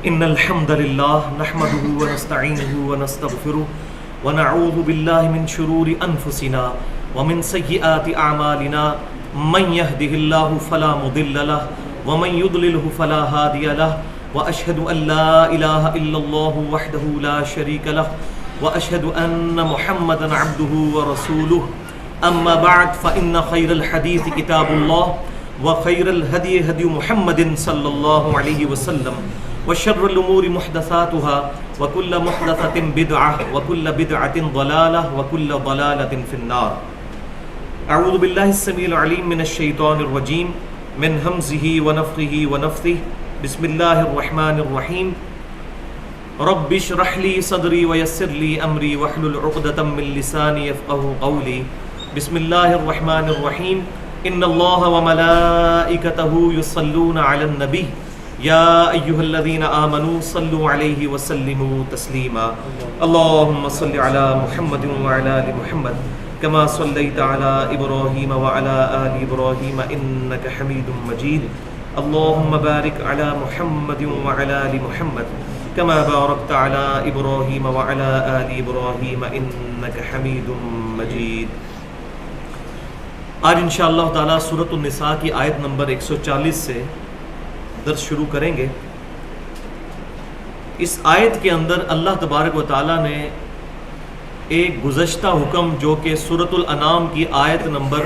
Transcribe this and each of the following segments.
إن الحمد لله نحمده ونستعينه ونستغفره ونعوذ بالله من شرور أنفسنا ومن سيئات أعمالنا من يهده الله فلا مضل له ومن يضلله فلا هادي له وأشهد أن لا إله إلا الله وحده لا شريك له وأشهد أن محمدا عبده ورسوله أما بعد فإن خير الحديث كتاب الله وخير الهدي هدي محمد صلى الله عليه وسلم وشر الأمور محدثاتها وكل محدثة بدعة وكل بدعة ضلالة وكل ضلالة في النار. أعوذ بالله السميع العليم من الشيطان الرجيم من همزه ونفخه ونفثه. بسم الله الرحمن الرحيم. رب اشرح لي صدري ويسر لي أمري واحلل عقدة من لساني يفقهوا قولي. بسم الله الرحمن الرحيم. إن الله وملائكته يصلون على النبي يا أيها الذين آمنوا صلوا عليه وسلموا تسليما. اللهم صل على محمد وعلى آل محمد كما صليت على إبراهيم وعلى آل إبراهيم إنك حميد مجيد. اللهم بارك على محمد وعلى آل محمد كما باركت على إبراهيم وعلى آل إبراهيم إنك حميد مجيد. آج انشاءاللہ تعالی سورۃ النساء کی آیت نمبر 140 سے درس شروع کریں گے. اس آیت کے اندر اللہ تبارک و تعالی نے ایک گزشتہ حکم جو کہ سورۃ الانعام کی آیت نمبر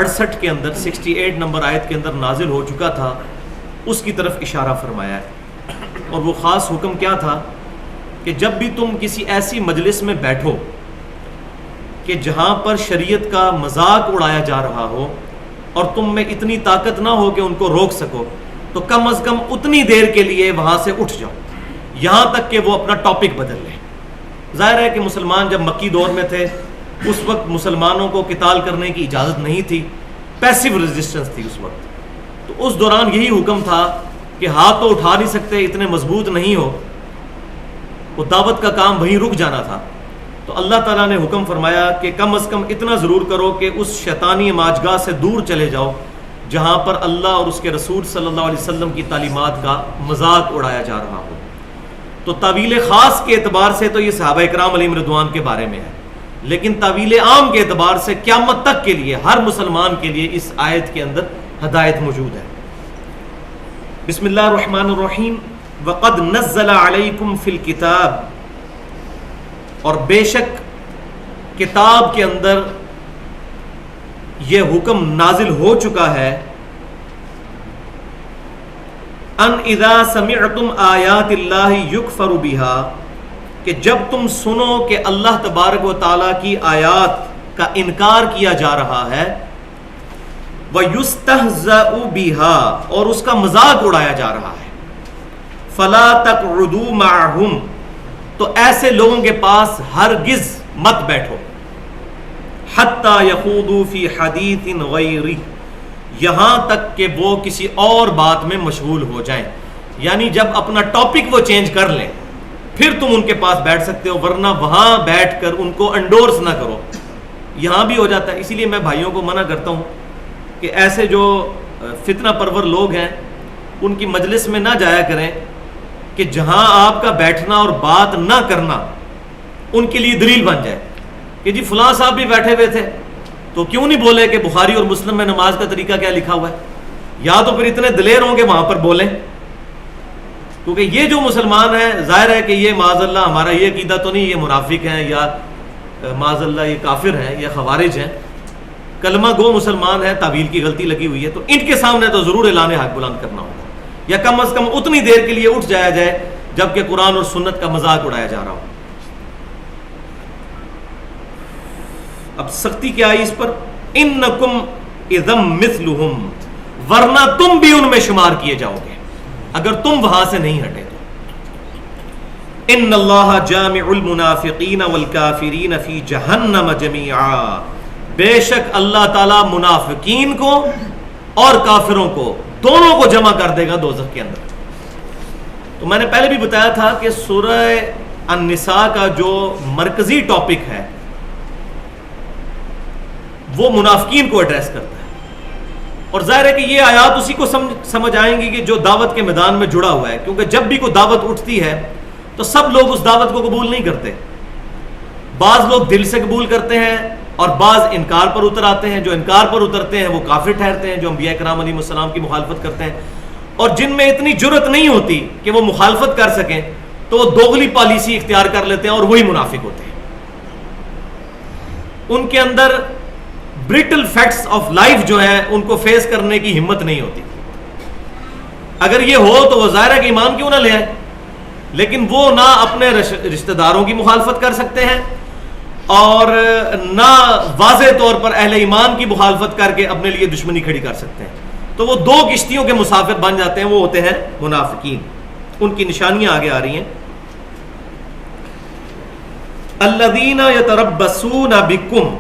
68 کے اندر 68 نمبر آیت کے اندر نازل ہو چکا تھا اس کی طرف اشارہ فرمایا ہے. اور وہ خاص حکم کیا تھا کہ جب بھی تم کسی ایسی مجلس میں بیٹھو کہ جہاں پر شریعت کا مذاق اڑایا جا رہا ہو اور تم میں اتنی طاقت نہ ہو کہ ان کو روک سکو تو کم از کم اتنی دیر کے لیے وہاں سے اٹھ جاؤ یہاں تک کہ وہ اپنا ٹاپک بدل لیں. ظاہر ہے کہ مسلمان جب مکی دور میں تھے اس وقت مسلمانوں کو قتال کرنے کی اجازت نہیں تھی, پیسیو ریزسٹنس تھی اس وقت. تو اس دوران یہی حکم تھا کہ ہاتھ تو اٹھا نہیں سکتے, اتنے مضبوط نہیں ہو, وہ دعوت کا کام وہیں رک جانا تھا. تو اللہ تعالیٰ نے حکم فرمایا کہ کم از کم اتنا ضرور کرو کہ اس شیطانی ماجگاہ سے دور چلے جاؤ جہاں پر اللہ اور اس کے رسول صلی اللہ علیہ وسلم کی تعلیمات کا مذاق اڑایا جا رہا ہو. تو تعویل خاص کے اعتبار سے تو یہ صحابہ کرام علیہم رضوان کے بارے میں ہے, لیکن تعویل عام کے اعتبار سے قیامت تک کے لیے ہر مسلمان کے لیے اس آیت کے اندر ہدایت موجود ہے. بسم اللہ الرحمن الرحیم. وقد نزل علیکم فی الکتاب, اور بے شک کتاب کے اندر یہ حکم نازل ہو چکا ہے ان اذا سمعتم آیات اللہ یکفر بہا, کہ جب تم سنو کہ اللہ تبارک و تعالیٰ کی آیات کا انکار کیا جا رہا ہے, وَيُسْتَهْزَأُ بِهَا, اور اس کا مذاق اڑایا جا رہا ہے, فَلَا تَقْعُدُوا مَعَهُمْ, تو ایسے لوگوں کے پاس ہرگز مت بیٹھو, حَتَّى يَخُوضُوا فِي حَدِيثٍ غَيْرِهِ, یہاں تک کہ وہ کسی اور بات میں مشغول ہو جائیں. یعنی جب اپنا ٹاپک وہ چینج کر لیں پھر تم ان کے پاس بیٹھ سکتے ہو, ورنہ وہاں بیٹھ کر ان کو انڈورس نہ کرو. یہاں بھی ہو جاتا ہے, اسی لیے میں بھائیوں کو منع کرتا ہوں کہ ایسے جو فتنہ پرور لوگ ہیں ان کی مجلس میں نہ جایا کریں کہ جہاں آپ کا بیٹھنا اور بات نہ کرنا ان کے لیے دلیل بن جائے کہ جی فلاں صاحب بھی بیٹھے ہوئے تھے تو کیوں نہیں بولے کہ بخاری اور مسلم میں نماز کا طریقہ کیا لکھا ہوا ہے, یا تو پھر اتنے دلیر ہوں گے وہاں پر بولیں. کیونکہ یہ جو مسلمان ہیں ظاہر ہے کہ یہ معاذ اللہ ہمارا یہ عقیدہ تو نہیں یہ منافق ہیں یا معاذ اللہ یہ کافر ہیں یا خوارج ہیں, کلمہ گو مسلمان ہے, تعویل کی غلطی لگی ہوئی ہے. تو ان کے سامنے تو ضرور اعلان حق بلند کرنا ہوگا, یا کم از کم اتنی دیر کے لیے اٹھ جایا جائے جب کہ قرآن اور سنت کا مذاق اڑایا جا رہا ہو. اب سختی کیا آئی اس پر, انکم اذم مثلہم, ورنہ تم بھی ان میں شمار کیے جاؤ گے اگر تم وہاں سے نہیں ہٹے تو. ان اللہ جامع المنافقین والکافرین فی جہنم جمیعا, بے شک اللہ تعالی منافقین کو اور کافروں کو دونوں کو جمع کر دے گا دوزخ کے اندر. تو میں نے پہلے بھی بتایا تھا کہ سورہ النساء کا جو مرکزی ٹاپک ہے وہ منافقین کو ایڈریس کرتا ہے. اور ظاہر ہے کہ یہ آیات اسی کو سمجھ آئیں گی کہ جو دعوت کے میدان میں جڑا ہوا ہے، کیونکہ جب بھی کوئی دعوت اٹھتی ہے تو سب لوگ اس دعوت کو قبول نہیں کرتے. بعض لوگ دل سے قبول کرتے ہیں اور بعض انکار پر اتر آتے ہیں. جو انکار پر اترتے ہیں وہ کافر ٹھہرتے ہیں، جو انبیاء کرام علیہ السلام کی مخالفت کرتے ہیں. اور جن میں اتنی جرت نہیں ہوتی کہ وہ مخالفت کر سکیں تو وہ دوغلی پالیسی اختیار کر لیتے ہیں اور وہی منافق ہوتے ہیں. ان کے اندر برٹل فیکٹس آف لائف جو ہیں ان کو فیس کرنے کی ہمت نہیں ہوتی. اگر یہ ہو تو وہ ظاہر ہے کہ ایمان کیوں نہ لے آئے، لیکن وہ نہ اپنے رشتہ داروں کی مخالفت کر سکتے ہیں اور نہ واضح طور پر اہل ایمان کی مخالفت کر کے اپنے لیے دشمنی کھڑی کر سکتے ہیں. تو وہ دو کشتیوں کے مسافر بن جاتے ہیں، وہ ہوتے ہیں منافقین. ان کی نشانیاں آگے آ رہی ہیں. الذین یتربصون بکم،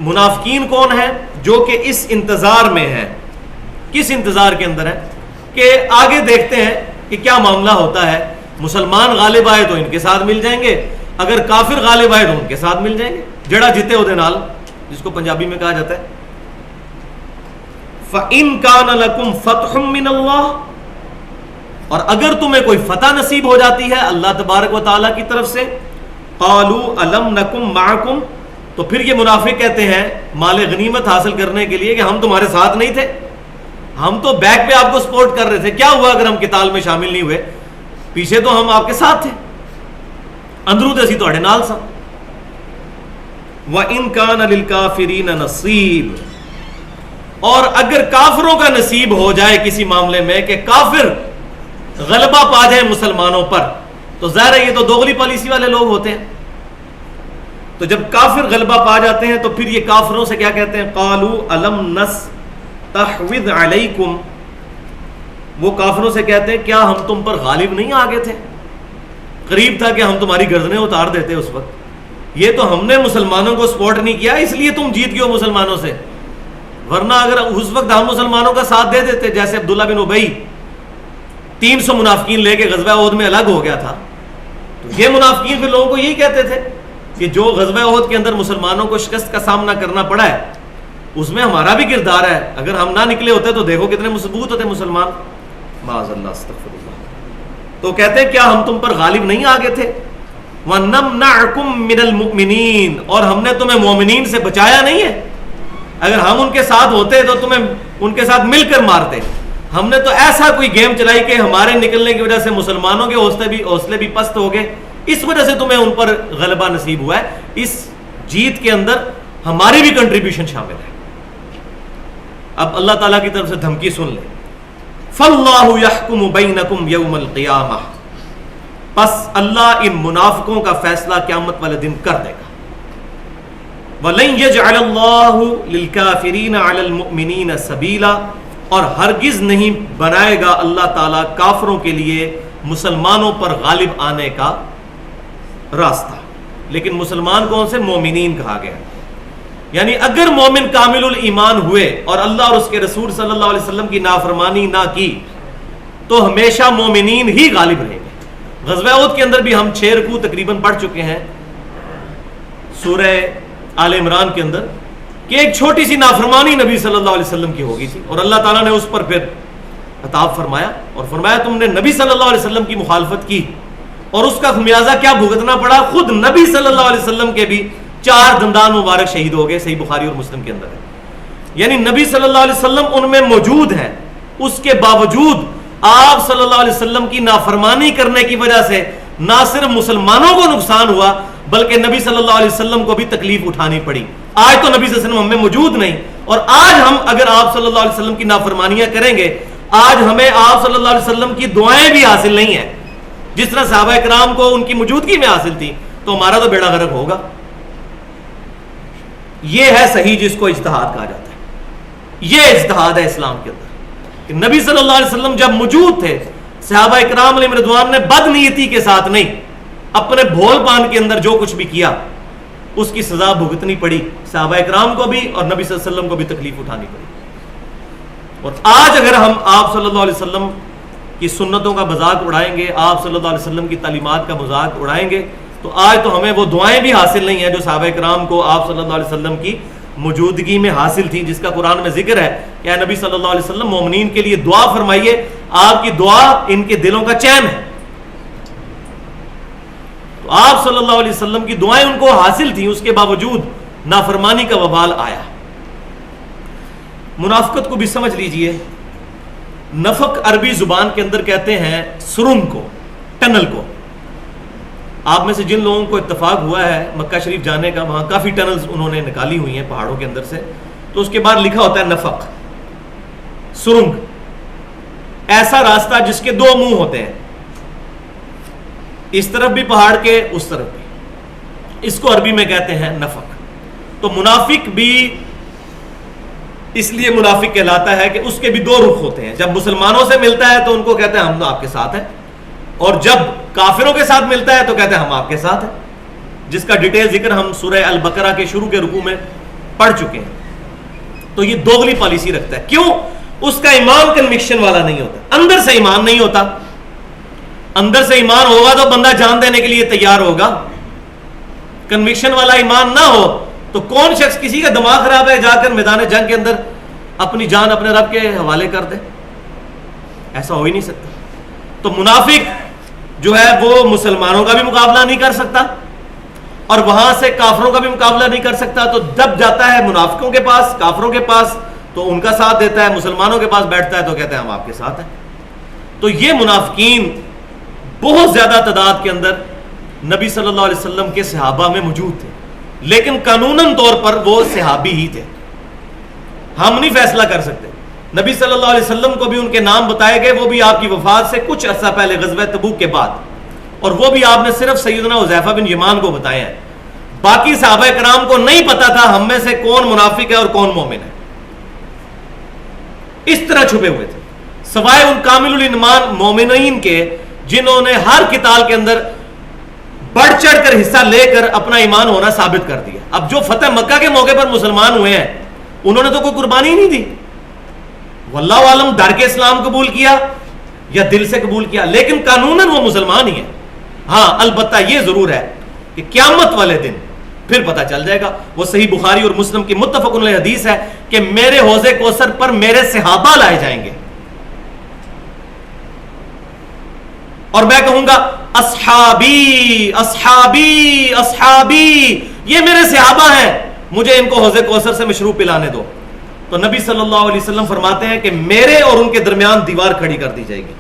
منافقین کون ہیں؟ جو کہ اس انتظار میں ہیں. کس انتظار کے اندر ہے؟ کہ آگے دیکھتے ہیں کہ کیا معاملہ ہوتا ہے. مسلمان غالب آئے تو ان کے ساتھ مل جائیں گے، اگر کافر غالب آئے تو ان کے ساتھ مل جائیں گے. جڑا جتے ہو دے نال، جس کو پنجابی میں کہا جاتا ہے. فَإِن كَانَ لَكُمْ فَتْحٌ مِّنَ اللَّهِ، اور اگر تمہیں کوئی فتح نصیب ہو جاتی ہے اللہ تبارک و تعالیٰ کی طرف سے، قَالُوا أَلَمْ نَكُمْ مَعَكُمْ، تو پھر یہ منافق کہتے ہیں مال غنیمت حاصل کرنے کے لیے کہ ہم تمہارے ساتھ نہیں تھے، ہم تو بیک پہ آپ کو سپورٹ کر رہے تھے. کیا ہوا اگر ہم قتال میں شامل نہیں ہوئے؟ پیچھے تو ہم آپ کے ساتھ تھے، اندروں تے اسی تہاڈے نال سا. وَإِن كَانَ لِلْكَافِرِينَ نَصِيبٌ، اور اگر کافروں کا نصیب ہو جائے کسی معاملے میں کہ کافر غلبہ پا جائے مسلمانوں پر، تو ظاہر ہے یہ تو دوغلی پالیسی والے لوگ ہوتے ہیں. تو جب کافر غلبہ پا جاتے ہیں تو پھر یہ کافروں سے کیا کہتے ہیں؟ قالوا الم نستحوذ علیکم، وہ کافروں سے کہتے ہیں کیا ہم تم پر غالب نہیں آ گئے تھے؟ قریب تھا کہ ہم تمہاری گردنیں اتار دیتے اس وقت. یہ تو ہم نے مسلمانوں کو سپورٹ نہیں کیا اس لیے تم جیت گئے ہو مسلمانوں سے، ورنہ اگر اس وقت ہم مسلمانوں کا ساتھ دے دیتے، جیسے عبداللہ بن ابی 300 منافقین لے کے غزوہ احد میں الگ ہو گیا تھا، تو یہ منافقین پھر لوگوں کو یہی کہتے تھے کہ جو غزوہ احد کے اندر مسلمانوں کو شکست کا سامنا کرنا پڑا ہے اس میں ہمارا بھی کردار ہے، اگر ہم نہ نکلے ہوتے تو دیکھو کتنے مضبوط ہوتے مسلمان. معاذ اللہ، استغفر اللہ. تو کہتے ہیں کیا ہم تم پر غالب نہیں آ گئے تھے؟ وَنَمْنَعْكُمْ مِنَ الْمُؤْمِنِينَ، اور ہم نے تمہیں مومنین سے بچایا نہیں ہے. اگر ہم ان کے ساتھ ہوتے تو تمہیں ان کے ساتھ مل کر مارتے. ہم نے تو ایسا کوئی گیم چلائی کہ ہمارے نکلنے کی وجہ سے مسلمانوں کے حوصلے بھی پست ہو گئے، اس وجہ سے تمہیں ان پر غلبہ نصیب ہوا ہے. اس جیت کے اندر ہماری بھی کنٹریبیوشن شامل ہے. اب اللہ تعالیٰ کی طرف سے دھمکی سن لیں. فَاللَّهُ يَحْكُمُ بَيْنَكُمْ يَوْمَ الْقِيَامَةِ، پس اللہ ان منافقوں کا فیصلہ قیامت والے دن کر دے گا. وَلَن يَجْعَلَ اللَّهُ لِلْكَافِرِينَ عَلَى الْمُؤْمِنِينَ سَبِيلًا، اور ہرگز نہیں بنائے گا اللہ تعالیٰ کافروں کے لیے مسلمانوں پر غالب آنے کا راستہ. لیکن مسلمان کون سے؟ مومنین کہا گیا. یعنی اگر مومن کامل الایمان ہوئے اور اللہ اور اس کے رسول صلی اللہ علیہ وسلم کی نافرمانی نہ کی تو ہمیشہ مومنین ہی غالب رہیں گے. غزوہ احد کے اندر بھی ہم 6 رکوع تقریباً پڑھ چکے ہیں سورہ آل عمران کے اندر کہ ایک چھوٹی سی نافرمانی نبی صلی اللہ علیہ وسلم کی ہوگی تھی اور اللہ تعالیٰ نے اس پر پھر عتاب فرمایا اور فرمایا تم نے نبی صلی اللہ علیہ وسلم کی مخالفت کی اور اس کا خمیازہ کیا بھگتنا پڑا. خود نبی صلی اللہ علیہ وسلم کے بھی 4 دندان مبارک شہید ہو گئے، صحیح بخاری اور مسلم کے اندر ہے. یعنی نبی صلی اللہ علیہ وسلم ان میں موجود ہیں، اس کے باوجود آپ صلی اللہ علیہ وسلم کی نافرمانی کرنے کی وجہ سے نہ صرف مسلمانوں کو نقصان ہوا بلکہ نبی صلی اللہ علیہ وسلم کو بھی تکلیف اٹھانی پڑی. آج تو نبی صلی اللہ علیہ وسلم ہم میں موجود نہیں، اور آج ہم اگر آپ صلی اللہ علیہ وسلم کی نافرمانیاں کریں گے، آج ہمیں آپ صلی اللہ علیہ وسلم کی دعائیں بھی حاصل نہیں ہیں جس طرح صحابہ کرام کو ان کی موجودگی میں حاصل تھی، تو ہمارا تو بیڑا غرق ہوگا. یہ ہے صحیح جس کو اجتہاد کہا جاتا ہے. یہ اجتہاد ہے اسلام کے اندر کہ نبی صلی اللہ علیہ وسلم جب موجود تھے، صحابہ کرام علیہ رضوان نے بد نیتی کے ساتھ نہیں، اپنے بھول پان کے اندر جو کچھ بھی کیا اس کی سزا بھگتنی پڑی صحابہ کرام کو بھی اور نبی صلی اللہ علیہ وسلم کو بھی تکلیف اٹھانی پڑی. اور آج اگر ہم آپ صلی اللہ علیہ وسلم کی سنتوں کا مذاق اڑائیں گے، آپ صلی اللہ علیہ وسلم کی تعلیمات کا مذاق اڑائیں گے، تو آج تو ہمیں وہ دعائیں بھی حاصل نہیں ہیں جو صحابہ کرام کو آپ صلی اللہ علیہ وسلم کی موجودگی میں حاصل تھیں، جس کا قرآن میں ذکر ہے کہ اے نبی صلی اللہ علیہ وسلم مومنین کے لیے دعا فرمائیے، آپ کی دعا ان کے دلوں کا چین ہے. تو آپ صلی اللہ علیہ وسلم کی دعائیں ان کو حاصل تھیں، اس کے باوجود نافرمانی کا وبال آیا. منافقت کو بھی سمجھ لیجئے. نفق عربی زبان کے اندر کہتے ہیں سرنگ کو، ٹنل کو. آپ میں سے جن لوگوں کو اتفاق ہوا ہے مکہ شریف جانے کا، وہاں کافی ٹنلز انہوں نے نکالی ہوئی ہیں پہاڑوں کے اندر سے، تو اس کے بعد لکھا ہوتا ہے نفق، سرنگ، ایسا راستہ جس کے دو منہ ہوتے ہیں، اس طرف بھی پہاڑ کے اس طرف بھی، اس کو عربی میں کہتے ہیں نفق. تو منافق بھی اس لیے منافق کہلاتا ہے کہ اس کے بھی دو رخ ہوتے ہیں. جب مسلمانوں سے ملتا ہے تو ان کو کہتے ہیں ہم تو آپ کے ساتھ ہیں، اور جب کافروں کے ساتھ ملتا ہے تو کہتے ہیں ہم آپ کے ساتھ ہیں، جس کا ڈیٹیل ذکر ہم سورہ البقرہ کے شروع کے رکوع میں پڑھ چکے ہیں. تو یہ دوغلی پالیسی رکھتا ہے. کیوں؟ اس کا ایمان کنوکشن والا نہیں ہوتا، اندر سے ایمان نہیں ہوتا. اندر سے ایمان ہوگا تو بندہ جان دینے کے لیے تیار ہوگا. کنوکشن والا ایمان نہ ہو تو کون شخص، کسی کا دماغ خراب ہے جا کر میدان جنگ کے اندر اپنی جان اپنے رب کے حوالے کر دے؟ ایسا ہو ہی نہیں سکتا. تو منافق جو ہے وہ مسلمانوں کا بھی مقابلہ نہیں کر سکتا اور وہاں سے کافروں کا بھی مقابلہ نہیں کر سکتا. تو جب جاتا ہے منافقوں کے پاس، کافروں کے پاس، تو ان کا ساتھ دیتا ہے. مسلمانوں کے پاس بیٹھتا ہے تو کہتے ہیں ہم آپ کے ساتھ ہیں. تو یہ منافقین بہت زیادہ تعداد کے اندر نبی صلی اللہ علیہ وسلم کے صحابہ میں موجود تھے، لیکن قانوناً طور پر وہ صحابی ہی تھے. ہم نہیں فیصلہ کر سکتے. نبی صلی اللہ علیہ وسلم کو بھی ان کے نام بتائے گئے، وہ بھی آپ کی وفات سے کچھ عرصہ پہلے غزوہ تبوک کے بعد، اور وہ بھی آپ نے صرف سیدنا حذیفہ بن یمان کو بتائے ہیں. باقی صحابہ کرام کو نہیں پتا تھا ہم میں سے کون منافق ہے اور کون مومن ہے. اس طرح چھپے ہوئے تھے، سوائے ان کامل الایمان مومنین کے جنہوں نے ہر قتال کے اندر بڑھ چڑھ کر حصہ لے کر اپنا ایمان ہونا ثابت کر دیا. اب جو فتح مکہ کے موقع پر مسلمان ہوئے ہیں انہوں نے تو کوئی قربانی ہی نہیں دی. واللہ عالم ڈر کے اسلام قبول کیا یا دل سے قبول کیا، لیکن قانوناً وہ مسلمان ہی ہیں. ہاں البتہ یہ ضرور ہے کہ قیامت والے دن پھر پتہ چل جائے گا. وہ صحیح بخاری اور مسلم کی متفق علیہ حدیث ہے کہ میرے حوض کوثر پر میرے صحابہ لائے جائیں گے اور میں کہوں گا اصحابی اصحابی اصحابی، یہ میرے صحابہ ہیں، مجھے ان کو حوض کوثر سے مشروب پلانے دو. تو نبی صلی اللہ علیہ وسلم فرماتے ہیں کہ میرے اور ان کے درمیان دیوار کھڑی کر دی جائے گی.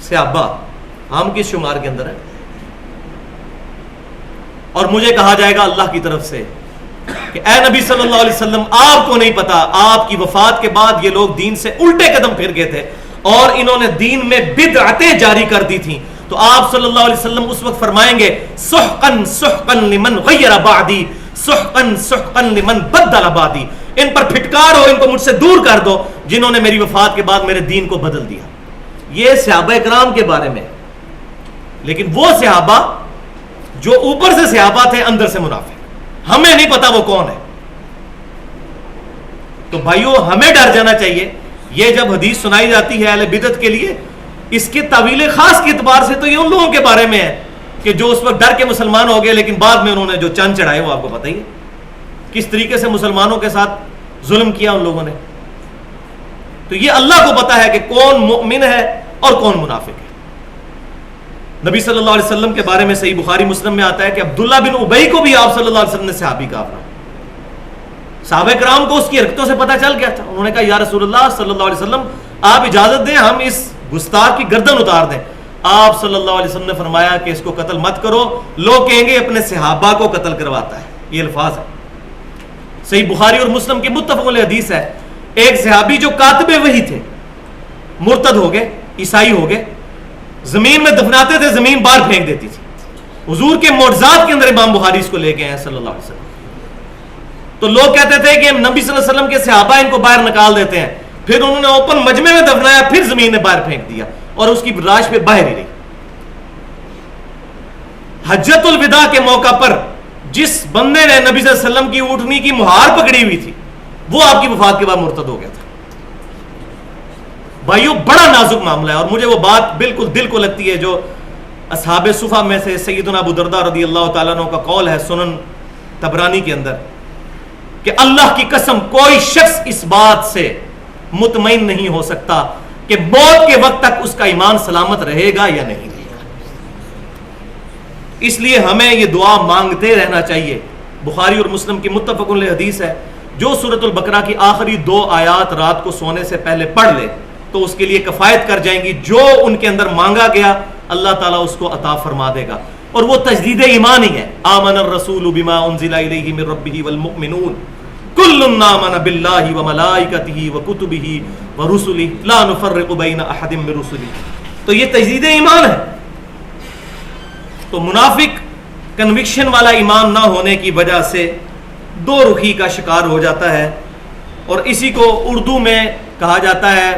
صحابہ ہم کس شمار کے اندر ہیں؟ اور مجھے کہا جائے گا اللہ کی طرف سے کہ اے نبی صلی اللہ علیہ وسلم، آپ کو نہیں پتا آپ کی وفات کے بعد یہ لوگ دین سے الٹے قدم پھر گئے تھے اور انہوں نے دین میں بدعتیں جاری کر دی تھیں. تو آپ صلی اللہ علیہ وسلم اس وقت فرمائیں گے سحقن سحقن لمن غیر بعدی، سحقن سحقن لمن بدل بعدی. ان پر پھٹکار ہو، ان کو مجھ سے دور کر دو جنہوں نے میری وفات کے بعد میرے دین کو بدل دیا. یہ صحابہ کرام کے بارے میں. لیکن وہ صحابہ جو اوپر سے صحابہ تھے اندر سے منافق، ہمیں نہیں پتا وہ کون ہے. تو بھائیو ہمیں ڈر جانا چاہیے. یہ جب حدیث سنائی جاتی ہے اہل بدعت کے لیے، اس کے تعویل خاص کے اعتبار سے تو یہ ان لوگوں کے بارے میں ہے کہ جو اس وقت ڈر کے مسلمان ہو گئے، لیکن بعد میں انہوں نے جو چند چڑھائے وہ آپ کو پتہ ہی ہے کس طریقے سے مسلمانوں کے ساتھ ظلم کیا ان لوگوں نے. تو یہ اللہ کو پتا ہے کہ کون مؤمن ہے اور کون منافق ہے. نبی صلی اللہ علیہ وسلم کے بارے میں صحیح بخاری مسلم میں آتا ہے کہ عبداللہ بن ابی کو بھی آپ صلی اللہ علیہ وسلم نے صحابی کہا. صحابہ کرام کو اس کی حرکتوں سے پتہ چل گیا تھا. انہوں نے کہا یا رسول اللہ صلی اللہ علیہ وسلم آپ اجازت دیں ہم اس گستاخ کی گردن اتار دیں. آپ صلی اللہ علیہ وسلم نے فرمایا کہ اس کو قتل مت کرو، لوگ کہیں گے اپنے صحابہ کو قتل کرواتا ہے. یہ الفاظ ہے، صحیح بخاری اور مسلم کی متفق علیہ حدیث ہے. ایک صحابی جو کاتب وحی تھے مرتد ہو گئے، عیسائی ہو گئے، زمین میں دفناتے تھے، زمین باہر پھینک دیتی تھی. حضور کے معجزات کے اندر امام بخاری اس کو لے کے ہیں صلی اللہ علیہ وسلم. تو لوگ کہتے تھے کہ نبی صلی اللہ علیہ وسلم کے صحابہ ان کو باہر نکال دیتے ہیں، پھر انہوں نے اوپن مجمع میں دفنایا، پھر زمین میں باہر پھینک دیا اور اس کی لاش پہ باہر ہی رہی. حجۃ الوداع کے موقع پر جس بندے نے نبی صلی اللہ علیہ وسلم کی اونٹنی کی مہار پکڑی ہوئی تھی وہ آپ کی وفات کے بعد مرتد ہو گیا تھا. بھائیو بڑا نازک معاملہ ہے. اور مجھے وہ بات بالکل دل کو لگتی ہے جو اصحاب صفا میں سے سیدنا ابو درداء رضی اللہ تعالیٰ عنہ کا قول ہے سنن طبرانی کے اندر کہ اللہ کی قسم کوئی شخص اس بات سے مطمئن نہیں ہو سکتا کہ موت کے وقت تک اس کا ایمان سلامت رہے گا یا نہیں رہے گا. اس لیے ہمیں یہ دعا مانگتے رہنا چاہیے. بخاری اور مسلم کی متفق علیہ حدیث ہے، جو سورۃ البقرہ کی آخری 2 آیات رات کو سونے سے پہلے پڑھ لے تو اس کے لیے کفایت کر جائیں گی. جو ان کے اندر مانگا گیا اللہ تعالیٰ اس کو عطا فرما دے گا. اور وہ تجدید ایمان ہی ہے. آمن الرسول بما انزل الیہ من ربہ والمؤمنون کل آمن باللہ وملائکتہ وکتبہ ورسلہ لا نفرق بین احد من رسلہ. تو یہ تجدید ایمان ہے. تو منافق کنوکشن والا ایمان نہ ہونے کی وجہ سے دو رخی کا شکار ہو جاتا ہے، اور اسی کو اردو میں کہا جاتا ہے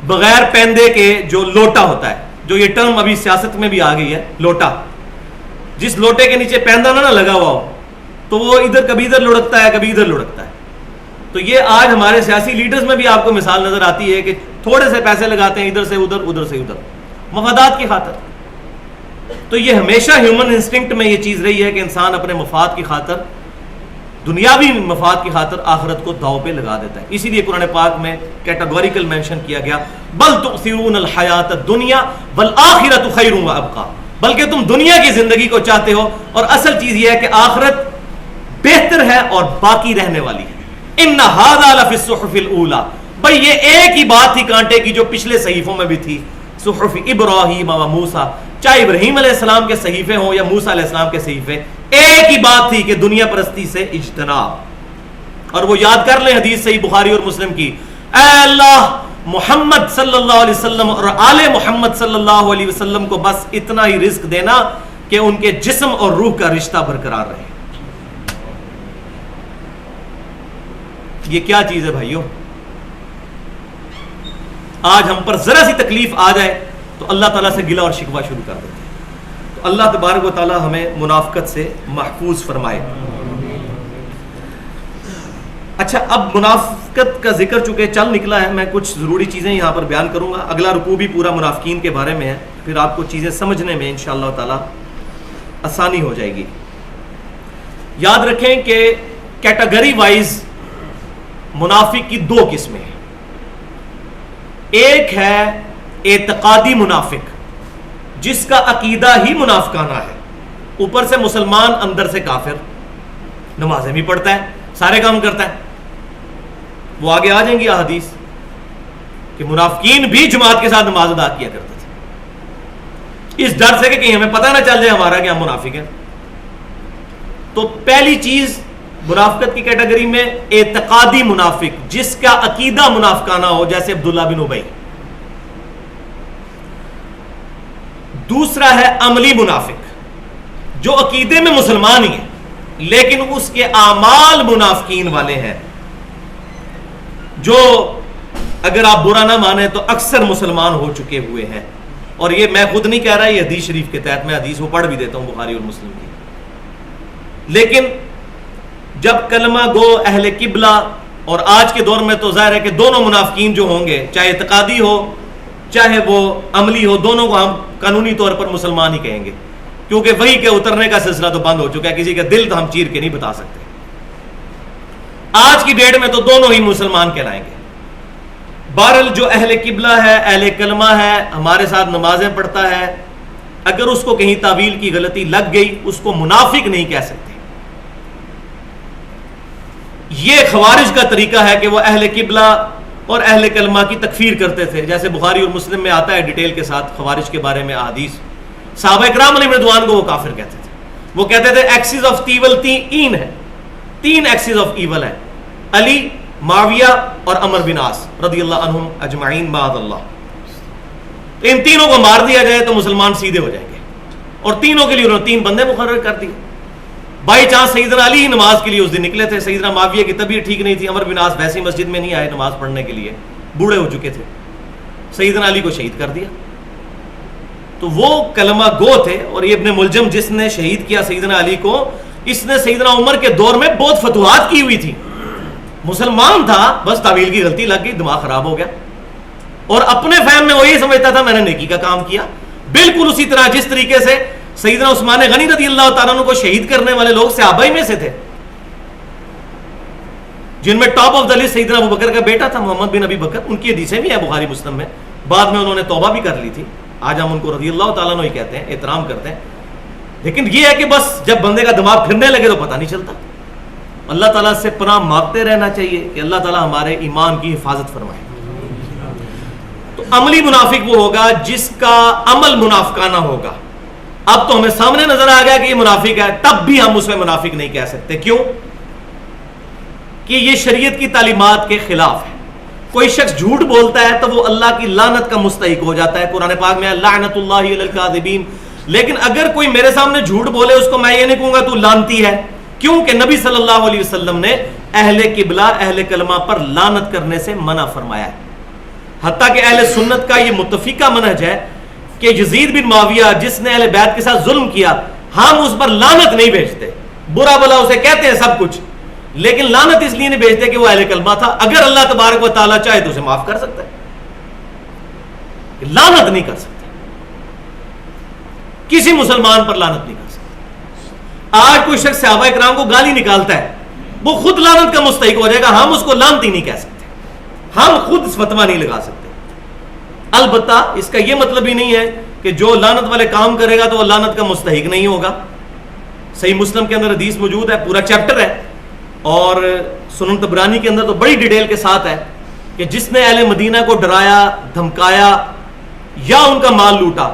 بغیر پیندے کے جو لوٹا ہوتا ہے. جو یہ ٹرم ابھی سیاست میں بھی آ گئی ہے، لوٹا. جس لوٹے کے نیچے پیندہ نہ لگا ہوا ہو تو وہ ادھر کبھی ادھر لڑکتا ہے کبھی ادھر لڑکتا ہے. تو یہ آج ہمارے سیاسی لیڈرز میں بھی آپ کو مثال نظر آتی ہے کہ تھوڑے سے پیسے لگاتے ہیں ادھر سے ادھر ادھر سے ادھر مفادات کی خاطر. تو یہ ہمیشہ ہیومن انسٹنکٹ میں یہ چیز رہی ہے کہ انسان اپنے مفاد کی خاطر، دنیاوی مفاد کی خاطر آخرت کو داؤ پہ لگا دیتا ہے. اسی لیے قرآن پاک میں کیٹاگوریکل مینشن کیا گیا بل تؤثرون الحیات الدنیا والآخرۃ خیر وابقی. بلکہ تم دنیا کی زندگی کو چاہتے ہو اور اصل چیز یہ ہے کہ آخرت بہتر ہے اور باقی رہنے والی ہے. ان ھذا لفی الصحف الاولی. بھائی یہ ایک ہی بات تھی کانٹے کی جو پچھلے صحیفوں میں بھی تھی. صحف ابراہیم و موسیٰ، چاہے ابراہیم علیہ السلام کے صحیفے ہوں یا موسیٰ علیہ السلام کے صحیفے، ایک ہی بات تھی کہ دنیا پرستی سے اجتناب. اور وہ یاد کر لیں حدیث صحیح بخاری اور مسلم کی، اے اللہ محمد صلی اللہ علیہ وسلم اور آل محمد صلی اللہ علیہ وسلم کو بس اتنا ہی رزق دینا کہ ان کے جسم اور روح کا رشتہ برقرار رہے. یہ کیا چیز ہے بھائیو؟ آج ہم پر ذرا سی تکلیف آ جائے تو اللہ تعالیٰ سے گلہ اور شکوہ شروع کر دیتے ہیں. تو اللہ تبارک و تعالیٰ ہمیں منافقت سے محفوظ فرمائے. اچھا، اب منافقت کا ذکر چونکہ چل نکلا ہے، میں کچھ ضروری چیزیں یہاں پر بیان کروں گا. اگلا رکوع بھی پورا منافقین کے بارے میں ہے، پھر آپ کو چیزیں سمجھنے میں انشاءاللہ تعالیٰ آسانی ہو جائے گی. یاد رکھیں کہ کیٹیگری وائز منافق کی 2 قسمیں ہیں. ایک ہے اعتقادی منافق جس کا عقیدہ ہی منافقانہ ہے، اوپر سے مسلمان اندر سے کافر، نمازیں بھی پڑھتا ہے، سارے کام کرتا ہے. وہ آگے آ جائیں گی احادیث کہ منافقین بھی جماعت کے ساتھ نماز ادا کیا کرتے تھے اس ڈر سے کہ کہیں ہمیں پتہ نہ چل جائے ہمارا کہ ہم منافق ہیں. تو پہلی چیز منافقت کی کیٹیگری میں اعتقادی منافق جس کا عقیدہ منافقانہ ہو، جیسے عبداللہ بن ابی. دوسرا ہے عملی منافق جو عقیدے میں مسلمان ہی ہے لیکن اس کے اعمال منافقین والے ہیں، جو اگر آپ برا نہ مانیں تو اکثر مسلمان ہو چکے ہوئے ہیں. اور یہ میں خود نہیں کہہ رہا، یہ حدیث شریف کے تحت، میں حدیث وہ پڑھ بھی دیتا ہوں بخاری اور مسلم کی. لیکن جب کلمہ گو اہل قبلہ، اور آج کے دور میں تو ظاہر ہے کہ دونوں منافقین جو ہوں گے، چاہے اعتقادی ہو چاہے وہ عملی ہو، دونوں کو ہم قانونی طور پر مسلمان ہی کہیں گے، کیونکہ وہی کے اترنے کا سلسلہ تو بند ہو چکا ہے. کسی کا دل تو ہم چیر کے نہیں بتا سکتے. آج کی ڈیٹ میں تو دونوں ہی مسلمان کہلائیں گے. بہرحال جو اہل قبلہ ہے، اہل کلمہ ہے، ہمارے ساتھ نمازیں پڑھتا ہے، اگر اس کو کہیں تعویل کی غلطی لگ گئی اس کو منافق نہیں کہہ سکتے. یہ خوارج کا طریقہ ہے کہ وہ اہل قبلہ اور اہل کلمہ کی تکفیر کرتے تھے. جیسے بخاری اور مسلم میں آتا ہے ڈیٹیل کے ساتھ خوارج کے بارے میں احادیث. صحابہ اکرام علیہ رضوان کو وہ کافر کہتے تھے. وہ کہتے تھے ایکسز آف ایول 3 ہے، 3 ایکسز آف ایول ہے، علی، معاویہ اور عمر بن عاص رضی اللہ عنہم اجمعین معاذ اللہ. ان تینوں کو مار دیا جائے تو مسلمان سیدھے ہو جائیں گے، اور تینوں کے لیے انہوں نے 3 بندے مقرر کر دیے. بائی چانس سیدنا علی ہی نماز کے لیے اس دن نکلے تھے، سیدنا معاویہ کی طبیعت ٹھیک نہیں تھی، عمر بن عاص ویسی مسجد میں نہیں آئے نماز پڑھنے کے لیے، بوڑھے ہو چکے تھے، سیدنا علی کو شہید کر دیا. تو وہ کلمہ گو تھے. اور یہ ابن ملجم جس نے شہید کیا سیدنا علی کو، اس نے سیدنا عمر کے دور میں بہت فتوحات کی ہوئی تھی، مسلمان تھا، بس تعویل کی غلطی لگ گئی، دماغ خراب ہو گیا، اور اپنے فہم میں وہ یہ سمجھتا تھا میں نے نیکی کا کام کیا. بالکل اسی طرح جس طریقے سے سیدنا عثمان غنی رضی اللہ تعالیٰ عنہ کو شہید کرنے والے لوگ صحابہ میں سے تھے. جن میں ٹاپ آف دا لسٹ سیدنا ابو بکر کا بیٹا تھا محمد بن ابی بکر. ان کی حدیثیں بھی ہیں بخاری مسلم میں. بعد میں انہوں نے توبہ بھی کر لی تھی. آج ہم ان کو رضی اللہ تعالیٰ عنہ ہی کہتے ہیں, احترام کرتے ہیں. لیکن یہ ہے کہ بس جب بندے کا دماغ پھرنے لگے تو پتہ نہیں چلتا. اللہ تعالیٰ سے پناہ مانگتے رہنا چاہیے کہ اللہ تعالیٰ ہمارے ایمان کی حفاظت فرمائے. تو عملی منافق وہ ہوگا جس کا عمل منافقانہ ہوگا. اب تو ہمیں سامنے نظر آ گیا کہ یہ منافق ہے, تب بھی ہم اس میں منافق نہیں کہہ سکتے. کیوں؟ کہ یہ شریعت کی تعلیمات کے خلاف ہے. کوئی شخص جھوٹ بولتا ہے تو وہ اللہ کی لعنت کا مستحق ہو جاتا ہے. قرآن پاک میں لعنت اللہ علی الکاذبین. لیکن اگر کوئی میرے سامنے جھوٹ بولے, اس کو میں یہ نہیں کہوں گا تو لعنتی ہے. کیوں کہ نبی صلی اللہ علیہ وسلم نے اہل قبلہ اہل کلمہ پر لعنت کرنے سے منع فرمایا ہے. حتیٰ کہ اہل سنت کا یہ متفقہ منہج ہے کہ یزید بن معاویہ جس نے اہل بیت کے ساتھ ظلم کیا, ہم اس پر لعنت نہیں بھیجتے. برا بلا اسے کہتے ہیں سب کچھ, لیکن لعنت اس لیے نہیں بھیجتے کہ وہ اہل کلمہ تھا. اگر اللہ تبارک و تعالیٰ چاہے تو اسے معاف کر سکتا ہے, لعنت نہیں کر سکتا. کسی مسلمان پر لعنت نہیں کر سکتا. آج کوئی شخص صحابہ اکرام کو گالی نکالتا ہے, وہ خود لعنت کا مستحق ہو جائے گا. ہم اس کو لعنتی نہیں کہہ سکتے, ہم خود فتویٰ نہیں لگا سکتے. البتہ اس کا یہ مطلب ہی نہیں ہے کہ جو لعنت والے کام کرے گا تو وہ لعنت کا مستحق نہیں ہوگا. صحیح مسلم کے اندر حدیث موجود ہے, پورا چیپٹر ہے, اور سنن طبرانی کے اندر تو بڑی ڈیٹیل کے ساتھ ہے کہ جس نے اہل مدینہ کو ڈرایا, دھمکایا یا ان کا مال لوٹا,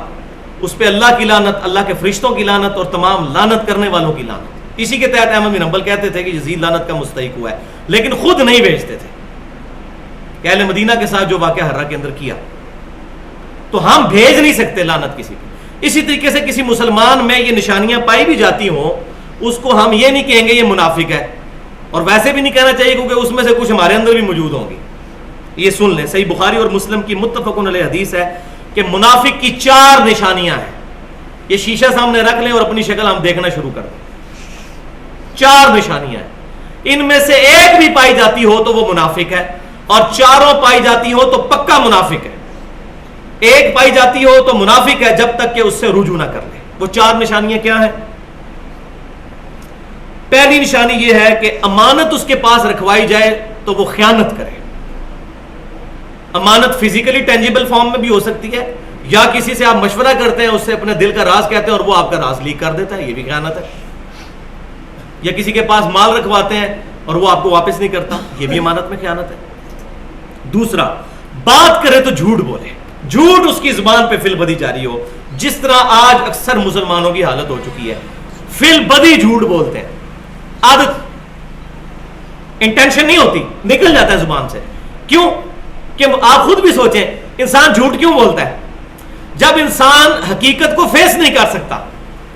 اس پہ اللہ کی لعنت, اللہ کے فرشتوں کی لعنت اور تمام لعنت کرنے والوں کی لعنت. اسی کے تحت احمد بن حنبل کہتے تھے کہ یزید لعنت کا مستحق ہوا ہے, لیکن خود نہیں بھیجتے تھے کہ اہل مدینہ کے ساتھ جو واقعہ حرہ کے اندر کیا, تو ہم بھیج نہیں سکتے لعنت کسی کو. اسی طریقے سے کسی مسلمان میں یہ نشانیاں پائی بھی جاتی ہوں, اس کو ہم یہ نہیں کہیں گے یہ منافق ہے, اور ویسے بھی نہیں کہنا چاہیے کیونکہ اس میں سے کچھ ہمارے اندر بھی موجود ہوں گی. یہ سن لیں, صحیح بخاری اور مسلم کی متفق علیہ حدیث ہے کہ منافق کی 4 نشانیاں ہیں. یہ شیشہ سامنے رکھ لیں اور اپنی شکل ہم دیکھنا شروع کر دیں. 4 نشانیاں ہیں, ان میں سے ایک بھی پائی جاتی ہو تو وہ منافق ہے, اور 4 پائی جاتی ہو تو پکا منافق ہے. ایک پائی جاتی ہو تو منافق ہے جب تک کہ اس سے رجوع نہ کر لے. وہ 4 نشانیاں کیا ہیں؟ پہلی نشانی یہ ہے کہ امانت اس کے پاس رکھوائی جائے تو وہ خیانت کرے. امانت فزیکلی ٹینجیبل فارم میں بھی ہو سکتی ہے, یا کسی سے آپ مشورہ کرتے ہیں, اس سے اپنے دل کا راز کہتے ہیں اور وہ آپ کا راز لیک کر دیتا ہے, یہ بھی خیانت ہے. یا کسی کے پاس مال رکھواتے ہیں اور وہ آپ کو واپس نہیں کرتا, یہ بھی امانت میں خیانت ہے. دوسرا, بات کرے تو جھوٹ بولے, جھوٹ اس کی زبان پہ فی البدی جاری ہو, جس طرح آج اکثر مسلمانوں کی حالت ہو چکی ہے. فی البدی جھوٹ بولتے ہیں, عادت, انٹینشن نہیں ہوتی, نکل جاتا ہے زبان سے. کیوں کہ آپ خود بھی سوچیں, انسان جھوٹ کیوں بولتا ہے؟ جب انسان حقیقت کو فیس نہیں کر سکتا,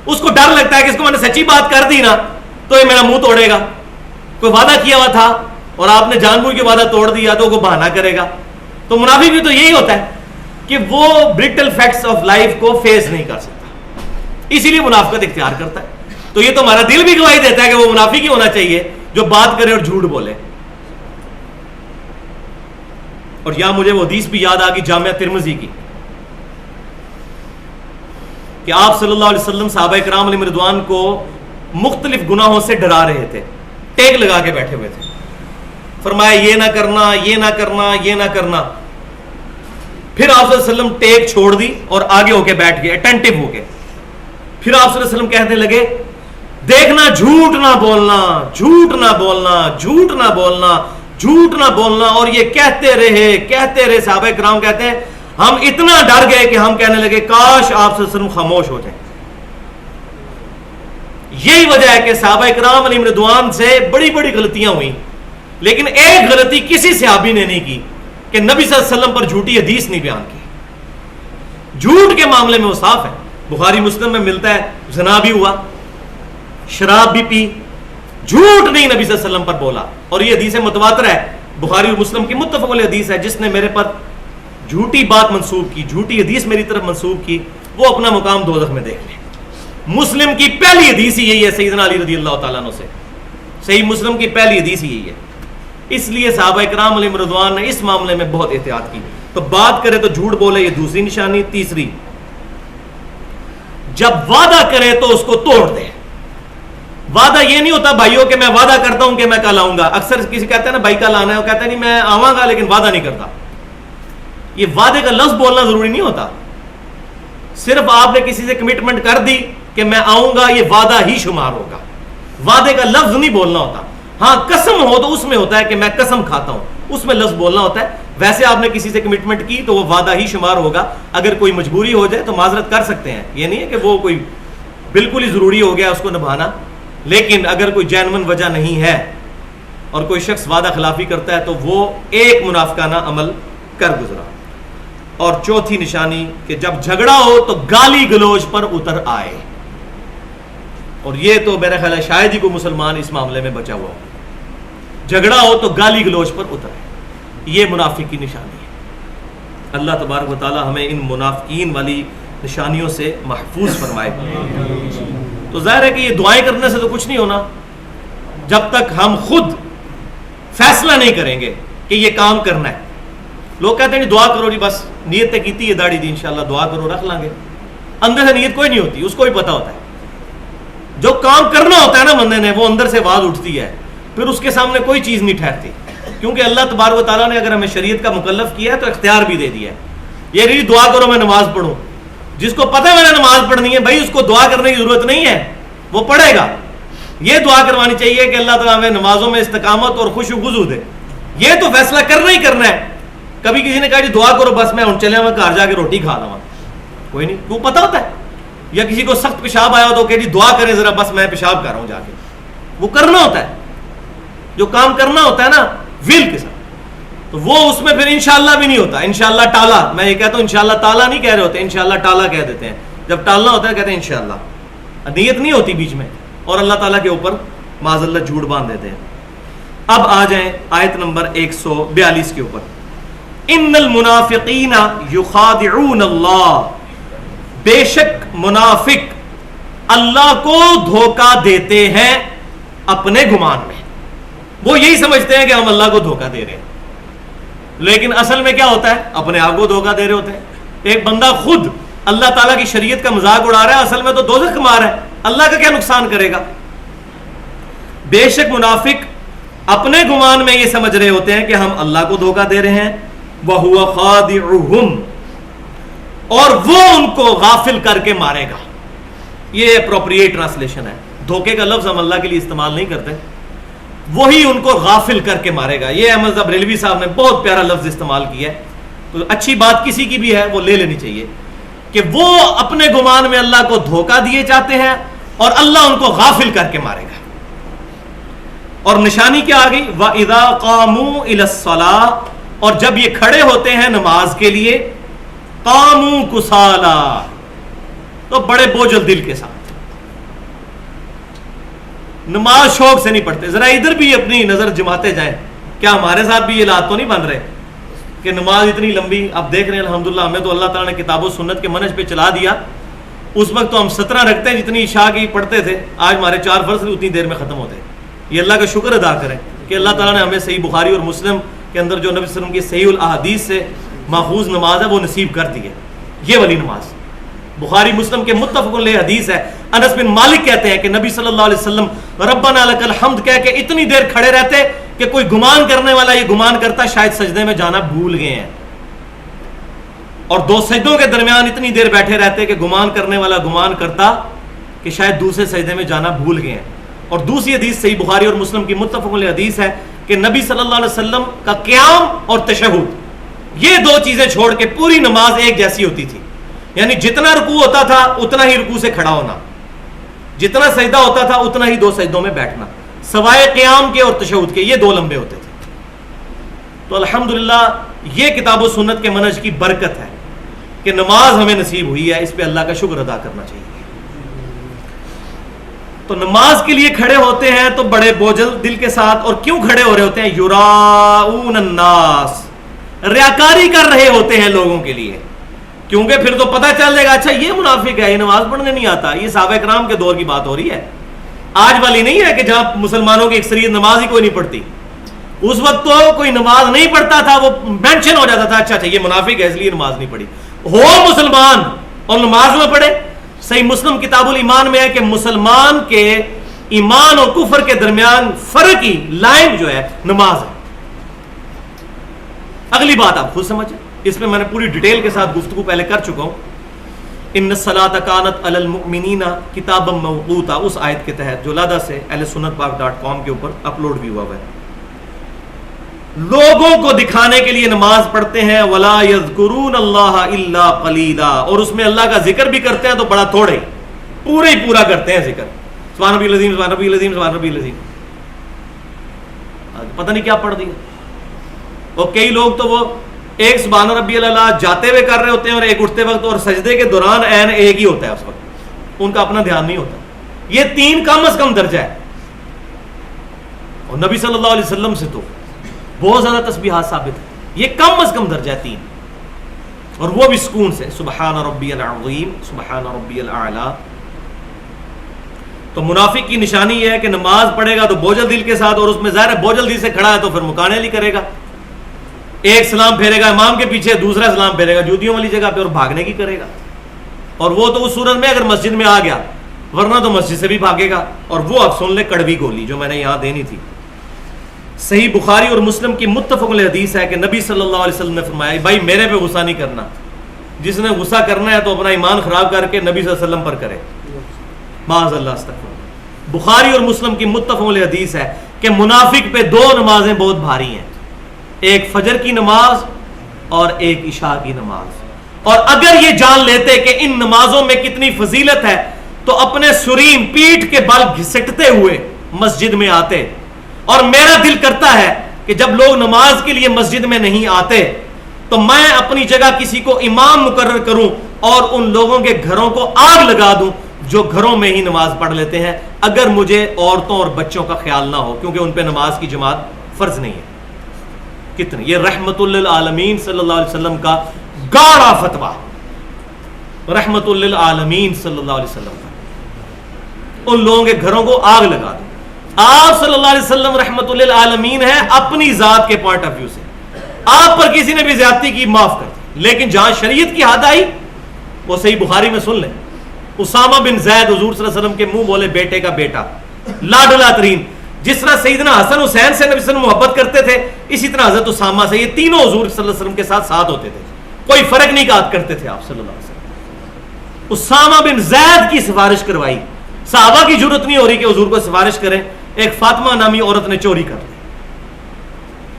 اس کو ڈر لگتا ہے کہ اس کو میں نے سچی بات کر دی نا تو یہ میرا منہ توڑے گا. کوئی وعدہ کیا ہوا تھا اور آپ نے جان بوجھ کے وعدہ توڑ دیا تو وہ بہانہ کرے گا. تو منافق بھی تو یہی ہوتا ہے کہ وہ برٹل فیکٹس آف لائف کو فیس نہیں کر سکتا, اسی لیے منافقت اختیار کرتا ہے. تو یہ تو ہمارا دل بھی گواہی دیتا ہے کہ وہ منافق ہی ہونا چاہیے جو بات کرے اور جھوٹ بولے. اور یہاں مجھے وہ حدیث بھی یاد آ گئی جامعہ ترمذی کی کہ آپ صلی اللہ علیہ وسلم صحابہ اکرام علیہم رضوان کو مختلف گناہوں سے ڈرا رہے تھے, ٹیک لگا کے بیٹھے ہوئے تھے. فرمایا یہ نہ کرنا, یہ نہ کرنا, یہ نہ کرنا. پھر آپ صلی اللہ علیہ وسلم ٹیک چھوڑ دی اور آگے ہو کے بیٹھ گئے, اٹینٹو ہو کے. پھر آپ صلی اللہ علیہ وسلم کہنے لگے, دیکھنا جھوٹ نہ بولنا, جھوٹ نہ بولنا, جھوٹ نہ بولنا, جھوٹ نہ بولنا. اور یہ کہتے رہے صحابہ کرام کہتے ہیں ہم اتنا ڈر گئے کہ ہم کہنے لگے کاش آپ صلی اللہ علیہ وسلم خاموش ہو جائیں. یہی وجہ ہے کہ صحابہ کرام علیہم رضوان سے بڑی بڑی غلطیاں ہوئیں, لیکن ایک غلطی کسی صحابی نے نہیں کی کہ نبی صلی اللہ علیہ وسلم پر جھوٹی حدیث نہیں بیان کی. جھوٹ کے معاملے میں وہ صاف ہے. بخاری مسلم میں ملتا ہے, زنا بھی ہوا, شراب بھی پی, جھوٹ نہیں نبی صلی اللہ علیہ وسلم پر بولا. اور یہ حدیث متواتر ہے, بخاری اور مسلم کی متفق علیہ حدیث ہے. جس نے میرے پر جھوٹی بات منسوب کی, جھوٹی حدیث میری طرف منسوب کی, وہ اپنا مقام دوزخ میں دیکھ لے. مسلم کی پہلی حدیث ہی یہی ہے سیدنا علی رضی اللہ تعالیٰ عنہ سے. صحیح مسلم کی پہلی حدیث ہی یہی ہے. اس لیے صحابہ کرام علیہم رضوان نے اس معاملے میں بہت احتیاط کی. تو بات کرے تو جھوٹ بولے, یہ دوسری نشانی. تیسری, جب وعدہ کرے تو اس کو توڑ دے. وعدہ یہ نہیں ہوتا بھائیوں کہ میں وعدہ کرتا ہوں کہ میں کل آؤں گا. اکثر کسی کہتے ہیں نا بھائی کل آنا ہے, وہ کہتا ہے نہیں میں آواں گا لیکن وعدہ نہیں کرتا. یہ وعدے کا لفظ بولنا ضروری نہیں ہوتا. صرف آپ نے کسی سے کمٹمنٹ کر دی کہ میں آؤں گا, یہ وعدہ ہی شمار ہوگا. وعدے کا لفظ نہیں بولنا ہوتا. ہاں قسم ہو تو اس میں ہوتا ہے کہ میں قسم کھاتا ہوں, اس میں لفظ بولنا ہوتا ہے. ویسے آپ نے کسی سے کمٹمنٹ کی تو وہ وعدہ ہی شمار ہوگا. اگر کوئی مجبوری ہو جائے تو معذرت کر سکتے ہیں, یہ نہیں ہے کہ وہ کوئی بالکل ہی ضروری ہو گیا اس کو نبھانا. لیکن اگر کوئی جینون وجہ نہیں ہے اور کوئی شخص وعدہ خلافی کرتا ہے تو وہ ایک منافقانہ عمل کر گزرا. اور چوتھی نشانی کہ جب جھگڑا ہو تو گالی گلوچ پر اتر آئے. اور یہ تو میرا خیال ہے شاید ہی کوئی مسلمان اس معاملے میں بچا ہوا ہو. جھگڑا ہو تو گالی گلوچ پر اتر آئے, یہ منافق کی نشانی ہے. اللہ تبارک و تعالی ہمیں ان منافقین والی نشانیوں سے محفوظ فرمائے. تو ظاہر ہے کہ یہ دعائیں کرنے سے تو کچھ نہیں ہونا جب تک ہم خود فیصلہ نہیں کریں گے کہ یہ کام کرنا ہے. لوگ کہتے ہیں دعا کرو جی, بس نیت تے کیتی ہے داڑھی دی انشاءاللہ دعا کرو رکھ لیں گے. اندر سے نیت کوئی نہیں ہوتی, اس کو بھی پتا ہوتا ہے. جو کام کرنا ہوتا ہے نا بندے نے, وہ اندر سے آواز اٹھتی ہے, پھر اس کے سامنے کوئی چیز نہیں ٹھہرتی. کیونکہ اللہ تبارک و تعالیٰ نے اگر ہمیں شریعت کا مکلف کیا ہے تو اختیار بھی دے دیا ہے. یہ نہیں دعا کرو میں نماز پڑھوں. جس کو پتہ ہے میں نے نماز پڑھنی ہے بھائی اس کو دعا کرنے کی ضرورت نہیں ہے, وہ پڑھے گا. یہ دعا کروانی چاہیے کہ اللہ تعالیٰ ہمیں نمازوں میں استقامت اور خوش و خضوع دے. یہ تو فیصلہ کرنا ہی کرنا ہے. کبھی کسی نے کہا جی دعا کرو بس میں چلے میں گھر جا کے روٹی کھا لوں, کوئی نہیں, وہ پتہ ہوتا ہے. یا کسی کو سخت پیشاب آیا ہو تو کہ جی دعا کریں ذرا بس میں پیشاب کر رہا ہوں جا کے, وہ کرنا ہوتا ہے. جو کام کرنا ہوتا ہے نا ول کے ساتھ, تو وہ اس میں پھر انشاءاللہ بھی نہیں ہوتا. انشاءاللہ ٹالا, میں یہ کہتا ہوں انشاءاللہ تالا نہیں کہہ رہے ہوتے, انشاءاللہ ٹالا کہہ دیتے ہیں. جب ٹالنا ہوتا ہے کہتے ہیں انشاءاللہ, نیت نہیں ہوتی بیچ میں, اور اللہ تعالیٰ کے اوپر معاذ اللہ جھوٹ باندھ دیتے ہیں. اب آ جائیں آیت نمبر 142 کے اوپر. ان المنافقین یخادعون اللہ, بے شک منافق اللہ کو دھوکہ دیتے ہیں اپنے گمان میں. وہ یہی سمجھتے ہیں کہ ہم اللہ کو دھوکہ دے رہے ہیں, لیکن اصل میں کیا ہوتا ہے, اپنے آپ کو دھوکہ دے رہے ہوتے ہیں. ایک بندہ خود اللہ تعالیٰ کی شریعت کا مذاق اڑا رہا ہے, اصل میں تو دوزخ کما رہا ہے, اللہ کا کیا نقصان کرے گا. بے شک منافق اپنے گمان میں یہ سمجھ رہے ہوتے ہیں کہ ہم اللہ کو دھوکہ دے رہے ہیں. وَهُوَ خَادِعُهُمْ, اور وہ ان کو غافل کر کے مارے گا. یہ اپروپریٹ ٹرانسلیشن ہے. دھوکے کا لفظ ہم اللہ کے لیے استعمال نہیں کرتے, وہی ان کو غافل کر کے مارے گا. یہ احمد بریلوی صاحب نے بہت پیارا لفظ استعمال کیا ہے. تو اچھی بات کسی کی بھی ہے وہ لے لینی چاہیے کہ وہ اپنے گمان میں اللہ کو دھوکہ دیے جاتے ہیں اور اللہ ان کو غافل کر کے مارے گا. اور نشانی کیا آ گئی, وَإِذَا قَامُوا إِلَى الصَّلَاةِ, اور جب یہ کھڑے ہوتے ہیں نماز کے لیے, قاموا کسالا, تو بڑے بوجھل دل کے ساتھ. نماز شوق سے نہیں پڑھتے. ذرا ادھر بھی اپنی نظر جماتے جائیں, کیا ہمارے ساتھ بھی یہ لات تو نہیں بن رہے کہ نماز اتنی لمبی. اب دیکھ رہے ہیں الحمدللہ ہمیں تو اللہ تعالیٰ نے کتاب و سنت کے منہج پہ چلا دیا. اس وقت تو ہم 17 رکھتے ہیں جتنی عشاء کی پڑھتے تھے, آج ہمارے 4 فرض اتنی دیر میں ختم ہوتے ہیں. یہ اللہ کا شکر ادا کریں کہ اللہ تعالیٰ نے ہمیں صحیح بخاری اور مسلم کے اندر جو نبی صلی اللہ علیہ وسلم کی صحیح الاحادیث سے ماخوذ نماز ہے وہ نصیب کر دی ہے. یہ والی نماز بخاری مسلم کے متفق علیہ حدیث ہے. انس بن مالک کہتے ہیں کہ نبی صلی اللہ علیہ وسلم ربنا لک الحمد کہہ کے اتنی دیر کھڑے رہتے کہ کوئی گمان کرنے والا یہ گمان کرتا شاید سجدے میں جانا بھول گئے ہیں, اور 2 سجدوں کے درمیان اتنی دیر بیٹھے رہتے کہ گمان کرنے والا گمان کرتا کہ شاید دوسرے سجدے میں جانا بھول گئے ہیں. اور دوسری حدیث صحیح بخاری اور مسلم کی متفق علیہ حدیث ہے کہ نبی صلی اللہ علیہ وسلم کا قیام اور تشہد, یہ 2 چیزیں چھوڑ کے پوری نماز ایک جیسی ہوتی تھی. یعنی جتنا رکوع ہوتا تھا اتنا ہی رکوع سے کھڑا ہونا, جتنا سجدہ ہوتا تھا اتنا ہی 2 سجدوں میں بیٹھنا, سوائے قیام کے اور تشہد کے, یہ 2 لمبے ہوتے تھے. تو الحمدللہ یہ کتاب و سنت کے منہج کی برکت ہے کہ نماز ہمیں نصیب ہوئی ہے, اس پہ اللہ کا شکر ادا کرنا چاہیے. تو نماز کے لیے کھڑے ہوتے ہیں تو بڑے بوجھل دل کے ساتھ. اور کیوں کھڑے ہو رہے ہوتے ہیں؟ یراؤن الناس, ریاکاری کر رہے ہوتے ہیں لوگوں کے لیے, کیونکہ پھر تو پتہ چل جائے گا اچھا یہ منافق ہے, یہ نماز پڑھنے نہیں آتا. یہ صحابہ کرام کے دور کی بات ہو رہی ہے, آج والی نہیں ہے کہ جہاں مسلمانوں کی اکثریت نماز ہی کوئی نہیں پڑھتی. اس وقت تو کوئی نماز نہیں پڑھتا تھا, وہ مینشن ہو جاتا تھا اچھا یہ منافق ہے اس لیے نماز نہیں پڑھی. ہو مسلمان اور نماز میں پڑھے. صحیح مسلم کتاب الایمان میں ہے کہ مسلمان کے ایمان اور کفر کے درمیان فرق کی لائن جو ہے نماز ہے. اگلی بات آپ خود سمجھیں, اس میں نے پوری ڈیٹیل کے ساتھ گفتگو پہلے کر چکا ہوں. ان الصلاۃ کانت علی المؤمنین کتابا موقوتا, اس آیت کے تحت جو لادہ سے ahlsunnatpak.com کے اوپر اپلوڈ بھی ہوا ہے. لوگوں کو دکھانے کے لیے نماز پڑھتے ہیں, ولا یذکرون اللہ الا قلیلا, اور اس میں اللہ کا ذکر بھی کرتے ہیں تو بڑا تھوڑے, پورے ہی پورا کرتے ہیں ذکر, سبحان ربی العظیم سبحان ربی العظیم سبحان ربی العظیم. پتہ نہیں کیا پڑھ دیا. اور کئی لوگ تو وہ ایک سبحان ربی اللہ جاتے ہوئے کر رہے ہوتے ہیں اور ایک اٹھتے وقت, اور سجدے کے دوران عین ایک ہی ہوتا ہے اس وقت, ان کا اپنا دھیان نہیں ہوتا. یہ 3 کم از کم درجہ ہے, اور نبی صلی اللہ علیہ وسلم سے تو بہت زیادہ تسبیحات ثابت ہے. یہ کم از کم درجہ ہے 3, اور وہ بھی سکون سے, سبحان ربی العظیم سبحان ربی الاعلی. تو منافق کی نشانی یہ ہے کہ نماز پڑھے گا تو بوجھل دل کے ساتھ, اور اس میں ظاہر ہے بوجھل دل سے کھڑا ہے تو پھر مکانے علی کرے گا. ایک سلام پھیرے گا امام کے پیچھے, دوسرا سلام پھیرے گا جوتیوں والی جگہ پہ, اور بھاگنے کی کرے گا. اور وہ تو اس صورت میں اگر مسجد میں آ گیا, ورنہ تو مسجد سے بھی بھاگے گا. اور وہ اب سن لے کڑوی گولی جو میں نے یہاں دینی تھی. صحیح بخاری اور مسلم کی متفق علیہ حدیث ہے کہ نبی صلی اللہ علیہ وسلم نے فرمایا, بھائی میرے پہ غصہ نہیں کرنا, جس نے غصہ کرنا ہے تو اپنا ایمان خراب کر کے نبی صلی اللہ علیہ وسلم پر کرے. معاذ اللہ استغفر. بخاری اور مسلم کی متفق علیہ حدیث ہے کہ منافق پہ 2 نمازیں بہت بھاری ہیں, ایک فجر کی نماز اور ایک عشاء کی نماز. اور اگر یہ جان لیتے کہ ان نمازوں میں کتنی فضیلت ہے تو اپنے سرین پیٹھ کے بل گھسٹتے ہوئے مسجد میں آتے. اور میرا دل کرتا ہے کہ جب لوگ نماز کے لیے مسجد میں نہیں آتے تو میں اپنی جگہ کسی کو امام مقرر کروں اور ان لوگوں کے گھروں کو آگ لگا دوں جو گھروں میں ہی نماز پڑھ لیتے ہیں, اگر مجھے عورتوں اور بچوں کا خیال نہ ہو, کیونکہ ان پہ نماز کی جماعت فرض نہیں ہے. کتنے یہ رحمت للعالمین صلی اللہ علیہ وسلم کا گاڑا فتویٰ, رحمت للعالمین صلی اللہ علیہ وسلم کا, ان لوگوں کے گھروں کو آگ لگا دو. آپ صلی اللہ علیہ وسلم رحمت للعالمین ہے اپنی ذات کے پوائنٹ آف ویو سے, آپ پر کسی نے بھی زیادتی کی معاف کر دی, لیکن جہاں شریعت کی حد آئی وہ صحیح بخاری میں سن لیں. اسامہ بن زید حضور صلی اللہ علیہ وسلم کے منہ بولے بیٹے کا بیٹا, لاڈلا ترین. جس طرح سیدنا حسن حسین سے نبی صلی اللہ علیہ وسلم محبت کرتے تھے, اسی طرح حضرت اسامہ سے, یہ تینوں حضور صلی اللہ علیہ وسلم کے ساتھ ہوتے تھے, کوئی فرق نہیں کرتے تھے آپ صلی اللہ علیہ وسلم. اسامہ بن زید کی سفارش کروائی, صحابہ کی ضرورت نہیں ہو رہی کہ حضور کو سفارش کریں, ایک فاطمہ نامی عورت نے چوری کر لی,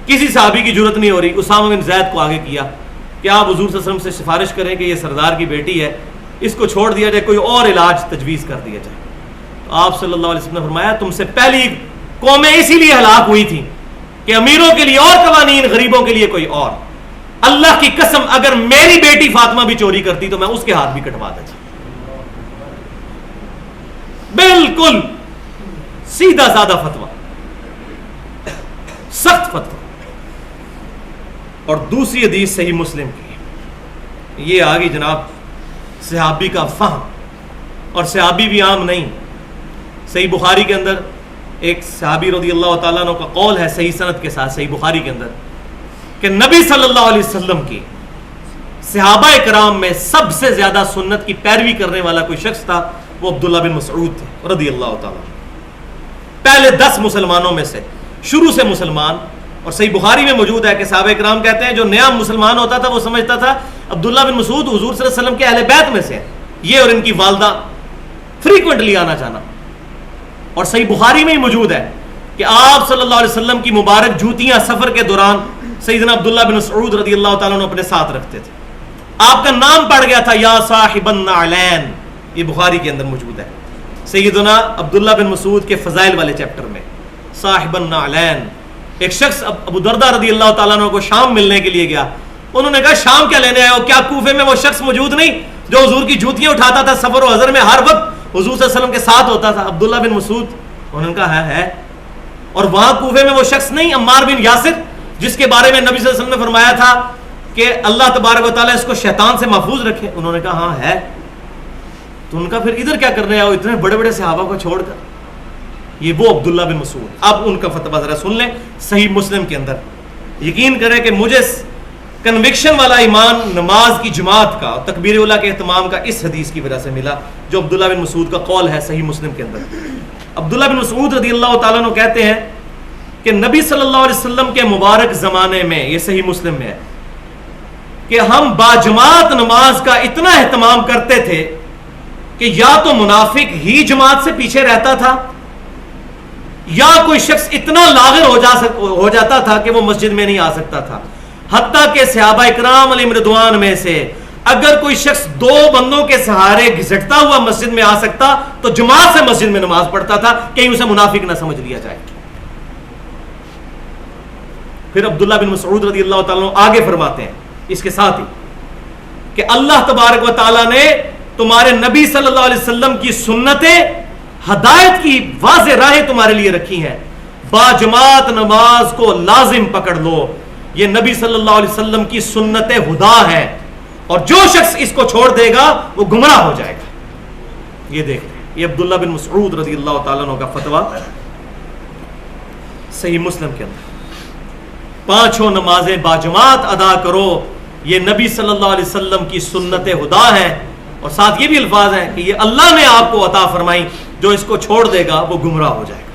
کسی صحابی کی ضرورت نہیں ہو رہی, اسامہ بن زید کو آگے کیا کہ آپ حضور صلی اللہ علیہ وسلم سے سفارش کریں کہ یہ سردار کی بیٹی ہے, اس کو چھوڑ دیا جائے, کوئی اور علاج تجویز کر دیا جائے. تو آپ صلی اللہ علیہ وسلم نے فرمایا تم سے پہلی قومیں اسی لیے ہلاک ہوئی تھیں کہ امیروں کے لیے اور قوانین, غریبوں کے لیے کوئی اور. اللہ کی قسم اگر میری بیٹی فاطمہ بھی چوری کرتی تو میں اس کے ہاتھ بھی کٹوا دیتا. بالکل سیدھا سادہ فتویٰ, سخت فتویٰ. اور دوسری حدیث صحیح مسلم کی, یہ آگے جناب صحابی کا فہم, اور صحابی بھی عام نہیں. صحیح بخاری کے اندر ایک صحابی رضی اللہ تعالیٰ عنہ کا قول ہے صحیح سند کے ساتھ صحیح بخاری کے اندر کہ نبی صلی اللہ علیہ وسلم کی صحابہ کرام میں سب سے زیادہ سنت کی پیروی کرنے والا کوئی شخص تھا, وہ عبداللہ بن مسعود تھے رضی اللہ تعالیٰ. پہلے 10 مسلمانوں میں سے, شروع سے مسلمان. اور صحیح بخاری میں موجود ہے کہ صحابہ کرام کہتے ہیں جو نیا مسلمان ہوتا تھا وہ سمجھتا تھا عبداللہ بن مسعود حضور صلی اللہ علیہ وسلم کے اہل بیت میں سے ہیں, یہ اور ان کی والدہ فریکوینٹلی آنا جانا. اور صحیح بخاری میں ہی موجود ہے کہ آپ صلی اللہ علیہ وسلم کی مبارک جوتیاں سفر کے دوران سیدنا عبداللہ بن مسعود رضی اللہ تعالیٰ عنہ اپنے ساتھ رکھتے تھے. آپ کا نام پڑ گیا تھا یا صاحب النعلین, یہ بخاری کے اندر موجود ہے. سیدنا عبداللہ بن مسعود کے فضائل والے چیپٹر میں صاحب النعلین. ایک شخص ابو دردہ رضی اللہ تعالیٰ عنہ کو شام ملنے کے لیے گیا, انہوں نے کہا شام کیا لینے آئے ہو, کیا کوفے میں وہ شخص موجود نہیں جو حضور کی جوتیاں اٹھاتا تھا سفر و حضر میں, ہر وقت حضور صلی اللہ علیہ وسلم کے ساتھ ہوتا تھا, عبداللہ بن مسعود. انہوں نے کہا ہے. اور وہاں کوفے میں وہ شخص نہیں عمار بن یاسر جس کے بارے میں نبی صلی اللہ علیہ وسلم نے فرمایا تھا کہ اللہ تبارک و تعالیٰ اس کو شیطان سے محفوظ رکھے. انہوں نے کہا ہاں ہے. تو ان کا پھر ادھر کیا کرنے آؤ اتنے بڑے بڑے صحابہ کو چھوڑ کر. یہ وہ عبداللہ بن مسعود. اب ان کا فتویٰ ذرا سن لیں صحیح مسلم کے اندر. یقین کریں کہ مجھے کنوکشن والا ایمان نماز کی جماعت کا, تکبیر اولیٰ کے اہتمام کا اس حدیث کی وجہ سے ملا جو عبداللہ بن مسعود کا قول ہے صحیح مسلم کے اندر. عبداللہ بن مسعود رضی اللہ تعالیٰ عنہ کہتے ہیں کہ نبی صلی اللہ علیہ وسلم کے مبارک زمانے میں، یہ صحیح مسلم میں ہے، کہ ہم باجماعت نماز کا اتنا اہتمام کرتے تھے کہ یا تو منافق ہی جماعت سے پیچھے رہتا تھا، یا کوئی شخص اتنا لاغر ہو جاتا تھا کہ وہ مسجد میں نہیں آ سکتا تھا. حتیٰ کہ صحابہ اکرام علیہم رضوان میں سے اگر کوئی شخص 2 بندوں کے سہارے گھسٹتا ہوا مسجد میں آ سکتا تو جماعت سے مسجد میں نماز پڑھتا تھا، کہیں اسے منافق نہ سمجھ لیا جائے. پھر عبداللہ بن مسعود رضی اللہ تعالیٰ آگے فرماتے ہیں اس کے ساتھ ہی کہ اللہ تبارک و تعالیٰ نے تمہارے نبی صلی اللہ علیہ وسلم کی سنتیں، ہدایت کی واضح راہیں تمہارے لیے رکھی ہیں، باجماعت نماز کو لازم پکڑ لو، یہ نبی صلی اللہ علیہ وسلم کی سنت ہدا ہے، اور جو شخص اس کو چھوڑ دے گا وہ گمراہ ہو جائے گا. یہ دیکھیں، یہ عبداللہ بن مسعود رضی اللہ تعالیٰ عنہ کا فتویٰ صحیح مسلم کے اندر. 5 نمازیں باجماعت ادا کرو، یہ نبی صلی اللہ علیہ وسلم کی سنت ہدا ہے، اور ساتھ یہ بھی الفاظ ہیں کہ یہ اللہ نے آپ کو عطا فرمائی، جو اس کو چھوڑ دے گا وہ گمراہ ہو جائے گا.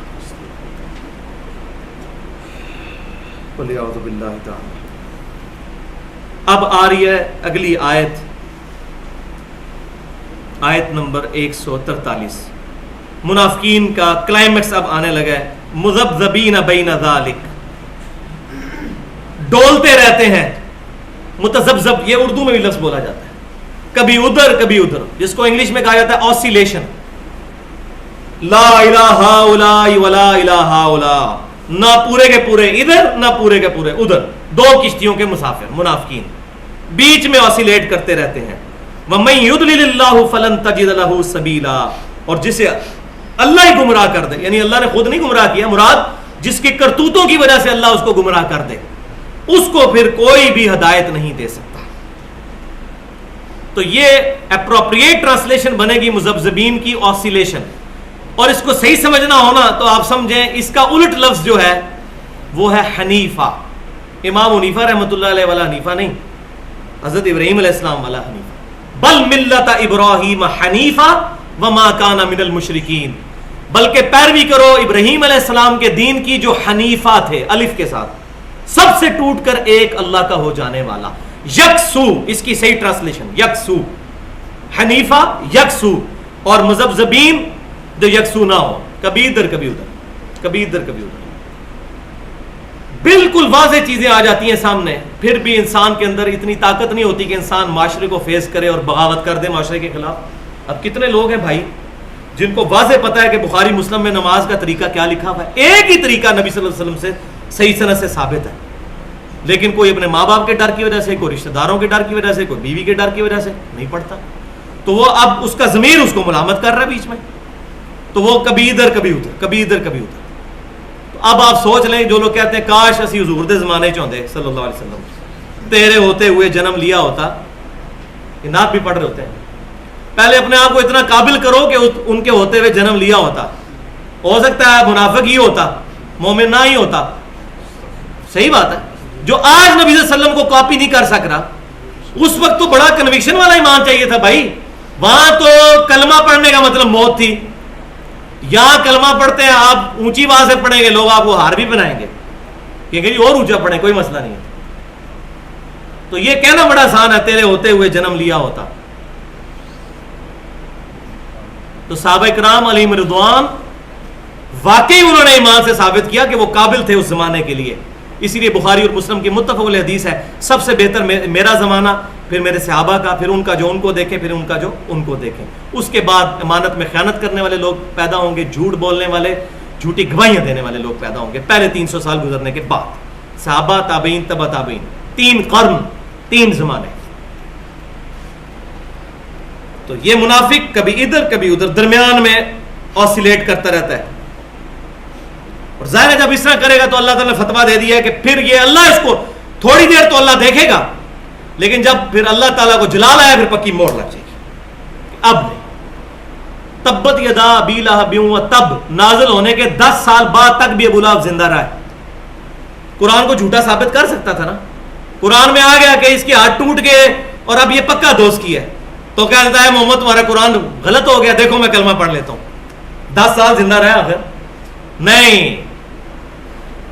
اب آ رہی ہے اگلی آیت، آیت نمبر 143. منافقین کا کلائمیکس اب آنے لگا ہے. مذبذبین بین ذالک، ڈولتے رہتے ہیں. متذبذب، یہ اردو میں بھی لفظ بولا جاتا ہے، کبھی ادھر کبھی ادھر، جس کو انگلش میں کہا جاتا ہے آسیلیشن. لا الہ ہؤلاء ولا الہ ہؤلاء، نہ پورے کے پورے ادھر نہ پورے کے پورے ادھر، 2 کشتیوں کے مسافر منافقین بیچ میں آسیلیٹ کرتے رہتے ہیں. وَمَن يُضْلِلِ اللَّهُ فَلَن تَجِدَ لَهُ سَبِيلًا، اور جسے اللہ ہی گمراہ کر دے، یعنی اللہ نے خود نہیں گمراہ کیا، مراد جس کے کرتوتوں کی وجہ سے اللہ اس کو گمراہ کر دے، اس کو پھر کوئی بھی ہدایت نہیں دے سکتا. تو یہ اپروپریٹ ٹرانسلیشن بنے گی مذبذبین کی آسیلیشن. اور اس کو صحیح سمجھنا ہونا تو آپ سمجھیں اس کا الٹ لفظ جو ہے وہ ہے حنیفہ. امام حنیفہ رحمۃ اللہ علیہ والا حنیفہ نہیں، حضرت ابراہیم علیہ السلام والا حنیفہ. بل ملت ابراہیم حنیفہ وما کان من المشرکین، بلکہ پیروی کرو ابراہیم علیہ السلام کے دین کی جو حنیفہ تھے، الف کے ساتھ، سب سے ٹوٹ کر ایک اللہ کا ہو جانے والا. یکسو، اس کی صحیح ٹرانسلیشن یکسو، حنیفہ یکسو، اور مذبذبین جو یکسو نہ ہو، کبھی ادھر کبھی ادھر، کبھی ادھر کبھی ادھر. بالکل واضح چیزیں آ جاتی ہیں سامنے، پھر بھی انسان کے اندر اتنی طاقت نہیں ہوتی کہ انسان معاشرے کو فیس کرے اور بغاوت کر دے معاشرے کے خلاف. اب کتنے لوگ ہیں بھائی جن کو واضح پتا ہے کہ بخاری مسلم میں نماز کا طریقہ کیا لکھا ہوا ہے، ایک ہی طریقہ نبی صلی اللہ علیہ وسلم سے صحیح سند سے ثابت ہے، لیکن کوئی اپنے ماں باپ کے ڈر کی وجہ سے، کوئی رشتہ داروں کے ڈر کی وجہ سے، کوئی بیوی کے ڈر کی وجہ سے نہیں پڑھتا. تو وہ اب اس کا ضمیر اس کو ملامت کر رہا ہے بیچ میں، تو وہ کبھی ادھر کبھی ادھر، کبھی ادھر کبھی ادھر. تو اب آپ سوچ لیں، جو لوگ کہتے ہیں کاش اسی حضور دے زمانے چاہتے صلی اللہ علیہ وسلم تیرے ہوتے ہوئے جنم لیا ہوتا. یہ نعت بھی پڑھ رہے ہوتے ہیں. پہلے اپنے آپ کو اتنا قابل کرو کہ ان کے ہوتے ہوئے جنم لیا ہوتا. ہو سکتا ہے منافق ہی ہوتا، مومن نہ ہی ہوتا. صحیح بات ہے. جو آج نبی صلی اللہ علیہ وسلم کو کاپی نہیں کر سک رہا، اس وقت تو بڑا کنوکشن والا ایمان چاہیے تھا بھائی. وہاں تو کلمہ پڑھنے کا مطلب موت تھی، یہاں کلمہ پڑھتے ہیں آپ اونچی آواز سے پڑھیں گے، لوگ آپ کو ہار بھی بنائیں گے کہ جی اور اونچا پڑھیں، کوئی مسئلہ نہیں ہے. تو یہ کہنا بڑا آسان ہے تیرے ہوتے ہوئے جنم لیا ہوتا. تو صحابہ کرام علیہم رضوان واقعی انہوں نے ایمان سے ثابت کیا کہ وہ قابل تھے اس زمانے کے لیے. اسی لیے بخاری اور مسلم کی متفق علیہ حدیث ہے، سب سے بہتر میرا زمانہ، پھر میرے صحابہ کا، پھر ان کا جو ان کو دیکھے، پھر ان کا جو ان کو دیکھے. اس کے بعد امانت میں خیانت کرنے والے لوگ پیدا ہوں گے، جھوٹ بولنے والے، جھوٹی گواہیاں دینے والے لوگ پیدا ہوں گے پہلے 300 سال گزرنے کے بعد. صحابہ، تابعین، تبع تابعین، 3 قرن، 3 زمانے. تو یہ منافق کبھی ادھر کبھی ادھر درمیان میں آسیلیٹ کرتا رہتا ہے. اور ظاہر ہے جب اس طرح کرے گا تو اللہ تعالیٰ نے فتویٰ دے دیا ہے کہ پھر یہ اللہ اس کو تھوڑی دیر تو اللہ دیکھے گا، لیکن جب پھر اللہ تعالیٰ کو جلال آیا پھر پکی موڑ لگ جائے گی. اب نہیں. تبت یدا ابی لہب وتب نازل ہونے کے 10 سال بعد تک بھی ابو لہب زندہ رہا ہے. قرآن کو جھوٹا ثابت کر سکتا تھا نا. قرآن میں آ گیا کہ اس کے ہاتھ ٹوٹ گئے اور اب یہ پکا دوست کی ہے، تو کہہ دیتا ہے محمد تمہارا قرآن غلط ہو گیا، دیکھو میں کلمہ پڑھ لیتا ہوں. 10 سال زندہ رہا آخر نہیں.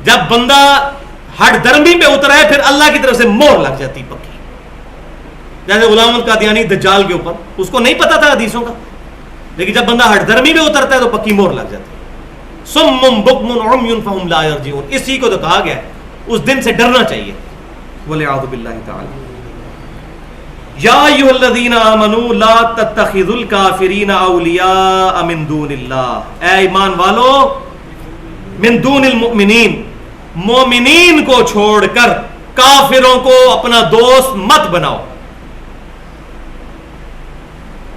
جب بندہ ہٹ درمی پہ اترا ہے پھر اللہ کی طرف سے مہر لگ جاتی پکی. جیسے غلام القادیانی دجال کے اوپر, اس کو نہیں پتا تھا حدیثوں کا, لیکن جب بندہ ہٹ درمی پہ اترتا ہے تو پکی مہر لگ جاتی ہے. صم بکم عمی فہم لا یرجعون, اس چیز کو تو کہا گیا ہے, اس دن سے ڈرنا چاہیے. والعیاذ باللہ تعالی. یا ایھا الذین آمنوا لا تتخذوا الکافرین اولیاء من دون اللہ, اے ایمان والو من دون المؤمنین, مومنین کو چھوڑ کر کافروں کو اپنا دوست مت بناؤ.